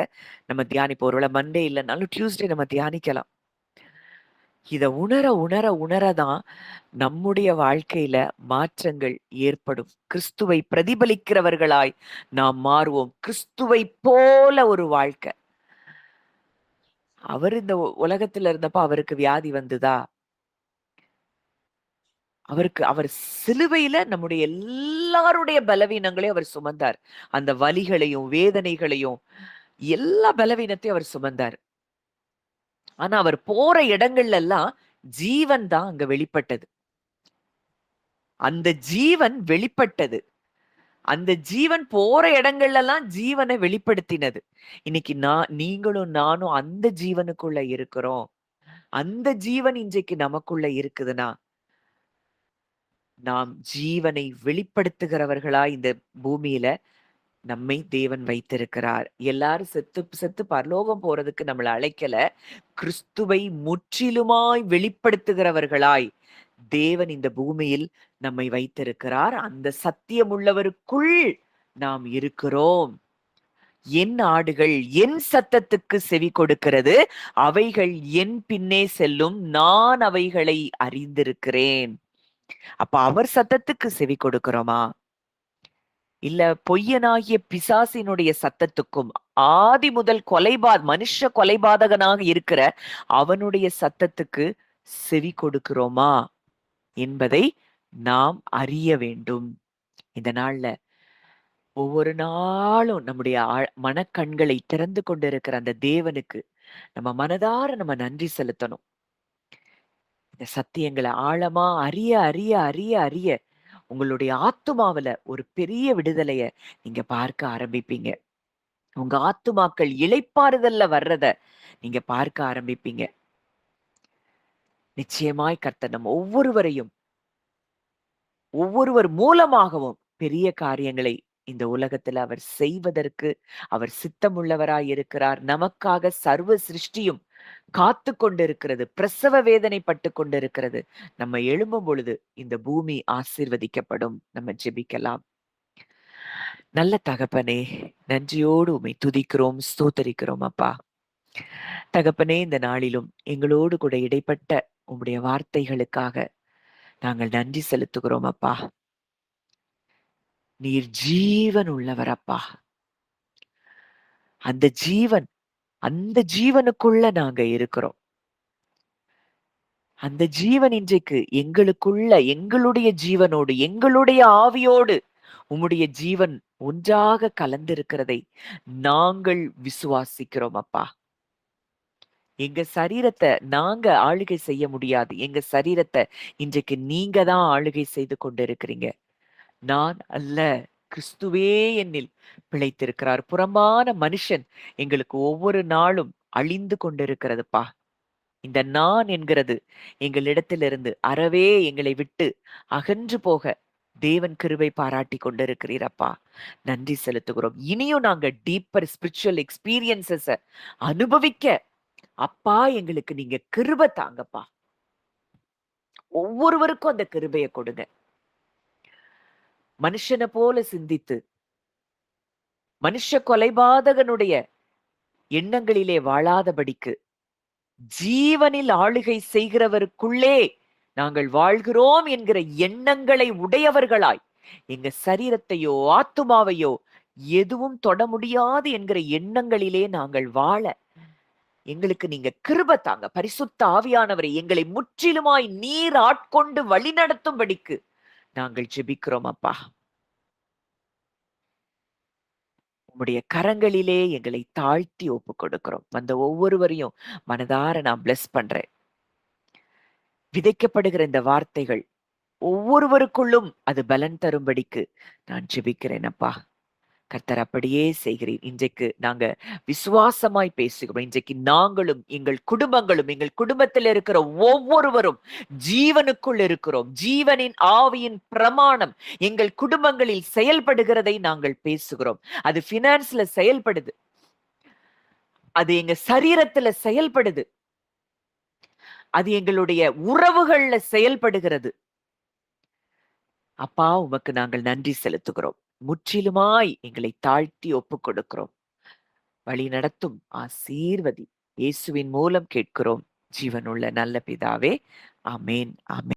நம்ம தியானிப்போம். ஒருவேளை மண்டே இல்லைனாலும் டியூஸ்டே நம்ம தியானிக்கலாம். இத உணர உணர உணரதான் நம்முடைய வாழ்க்கையில மாற்றங்கள் ஏற்படும். கிறிஸ்துவை பிரதிபலிக்கிறவர்களாய் நாம் மாறுவோம். கிறிஸ்துவை போல ஒரு வாழ்க்கை. அவர் இந்த உலகத்துல இருந்தப்ப அவருக்கு வியாதி வந்துதா? அவர் சிலுவையில நம்முடைய எல்லாருடைய பலவீனங்களையும் அவர் சுமந்தார். அந்த வலிகளையும் வேதனைகளையும் எல்லா பலவீனத்தையும் அவர் சுமந்தார். ஆனா அவர் போற இடங்கள்ல எல்லாம் ஜீவன் தான் அங்க வெளிப்பட்டது. அந்த ஜீவன் வெளிப்பட்டது. அந்த ஜீவன் போற இடங்கள்ல எல்லாம் ஜீவனை வெளிப்படுத்தினது. இன்னைக்கு நீங்களும் நானும் அந்த ஜீவனுக்குள்ள இருக்கிறோம். அந்த ஜீவன் இன்றைக்கு நமக்குள்ள இருக்குதுன்னா, நாம் ஜீவனை வெளிப்படுத்துகிறவர்களா இந்த பூமியில நம்மை தேவன் வைத்திருக்கிறார். எல்லாரும் செத்து செத்து பரலோகம் போறதுக்கு நம்மள அழைக்கல. கிறிஸ்துவை முற்றிலுமாய் வெளிப்படுத்துகிறவர்களாய் தேவன் இந்த பூமியில் நம்மை வைத்திருக்கிறார். அந்த சத்தியமுள்ளவருக்குள் நாம் இருக்கிறோம். என் ஆடுகள் என் சத்தத்துக்கு செவி கொடுக்கிறது, அவைகள் என் பின்னே செல்லும், நான் அவைகளை அறிந்திருக்கிறேன். அப்ப அவர் சத்தத்துக்கு செவி கொடுக்கிறோமா? இல்ல பொய்யனாகிய பிசாசினுடைய சத்தத்துக்கும், ஆதி முதல் மனுஷ கொலைபாதகனாக இருக்கிற அவனுடைய சத்தத்துக்கு செவி கொடுக்கிறோமா என்பதை நாம் அறிய வேண்டும். இந்த நாள்ல ஒவ்வொரு நாளும் நம்முடைய மனக்கண்களை திறந்து கொண்டிருக்கிற அந்த தேவனுக்கு நம்ம மனதார நம்ம நன்றி செலுத்தணும். இந்த சத்தியங்களை ஆழமா அறிய அறிய அறிய அறிய உங்களுடைய ஆத்துமாவில ஒரு பெரிய விடுதலைய நீங்க பார்க்க ஆரம்பிப்பீங்க. உங்க ஆத்துமாக்கள் இளைப்பாறுதல்ல வர்றத நீங்க பார்க்க ஆரம்பிப்பீங்க. நிச்சயமாய் கர்த்தர் நம்ம ஒவ்வொருவர் மூலமாகவும் பெரிய காரியங்களை இந்த உலகத்துல அவர் செய்வதற்கு அவர் சித்தமுள்ளவராய் இருக்கிறார். நமக்காக சர்வ சிருஷ்டியும் காத்து கொண்டிருக்கிறது. பிரசவ வேதனைப்பட்டு கொண்டிருக்கிறது. நம்ம எழும்பும் பொழுது இந்த பூமி ஆசீர்வதிக்கப்படும். நம்ம ஜெபிக்கலாம். நல்ல தகப்பனே, நன்றியோடு உம்மை துதிக்கிறோம், ஸ்தோத்தரிக்கிறோம் அப்பா. தகப்பனே, இந்த நாளிலும் எங்களோடு கூட இடைப்பட்ட உம்முடைய வார்த்தைகளுக்காக நாங்கள் நன்றி செலுத்துகிறோம் அப்பா. நீர் ஜீவன் உள்ளவர் அப்பா. அந்த ஜீவனுக்குள்ள நாங்க இருக்கிறோம். அந்த ஜீவன் இன்றைக்கு எங்களுக்குள்ள, எங்களுடைய ஜீவனோடு, எங்களுடைய ஆவியோடு உம்முடைய ஜீவன் ஒன்றாக கலந்திருக்கிறதை நாங்கள் விசுவாசிக்கிறோம் அப்பா. எங்க சரீரத்தை நாங்க ஆளுகை செய்ய முடியாது. எங்க சரீரத்தை இன்றைக்கு நீங்க தான் ஆளுகை செய்து கொண்டிருக்கிறீங்க. நான் அல்ல, கிறிஸ்துவே என்னில் பிழைத்திருக்கிறார். புறம்பான மனுஷன் எங்களுக்கு ஒவ்வொரு நாளும் அழிந்து கொண்டிருக்கிறதுப்பா. இந்த நான் என்கிறது எங்களிடத்திலிருந்து அறவே எங்களை விட்டு அகன்று போக தேவன் கிருபை பாராட்டி கொண்டிருக்கிறீரப்பா. நன்றி செலுத்துகிறோம். இனியும் நாங்க டீப்பர் ஸ்பிரிச்சுவல் எக்ஸ்பீரியன்சஸ அனுபவிக்க அப்பா எங்களுக்கு நீங்க கிருபை தாங்கப்பா. ஒவ்வொருவருக்கும் அந்த கிருபையை கொடுங்க. மனுஷனை போல சிந்தித்து மனுஷ கொலைபாதகனுடைய எண்ணங்களிலே வாழாதபடிக்கு ஜீவனில் ஆளுகை செய்கிறவருக்குள்ளே நாங்கள் வாழ்கிறோம் என்கிற எண்ணங்களை உடையவர்களாய், எங்க சரீரத்தையோ ஆத்துமாவையோ எதுவும் தொட முடியாது என்கிற எண்ணங்களிலே நாங்கள் வாழ எங்களுக்கு நீங்க கிருபை தாங்க. பரிசுத்த ஆவியானவரை எங்களை முற்றிலுமாய் நீர் ஆட்கொண்டு வழி நடத்தும்படிக்கு நாங்கள் ஜெபிக்கிறோம் அப்பா. உம்முடைய கரங்களிலே எங்களை தாழ்த்தி ஒப்பு கொடுக்கிறோம். வந்த ஒவ்வொருவரையும் மனதார நான் பிளஸ் பண்றேன். விதைக்கப்படுகிற இந்த வார்த்தைகள் ஒவ்வொருவருக்குள்ளும் அது பலன் தரும்படிக்கு நான் ஜெபிக்கிறேன் அப்பா. கர்த்தர் அப்படியே செய்கிறீர். இன்றைக்கு நாங்க விசுவாசமாய் பேசுகிறோம். இன்றைக்கு நாங்களும், எங்கள் குடும்பங்களும், எங்கள் குடும்பத்தில் இருக்கிற ஒவ்வொருவரும் ஜீவனுக்குள் இருக்கிறோம். ஜீவனின் ஆவியின் பிரமாணம் எங்கள் குடும்பங்களில் செயல்படுகிறதை நாங்கள் பேசுகிறோம். அது பினான்ஸ்ல செயல்படுது. அது எங்க சரீரத்துல செயல்படுது. அது எங்களுடைய உறவுகள்ல செயல்படுகிறது. அப்பா, உமக்கு நாங்கள் நன்றி செலுத்துகிறோம். முற்றிலுமாய் எங்களை தாழ்த்தி ஒப்புக் கொடுக்கிறோம். வழி நடத்தும், ஆசீர்வதி. இயேசுவின் மூலம் கேட்கிறோம் ஜீவனுள்ள நல்ல பிதாவே. ஆமென், ஆமென்.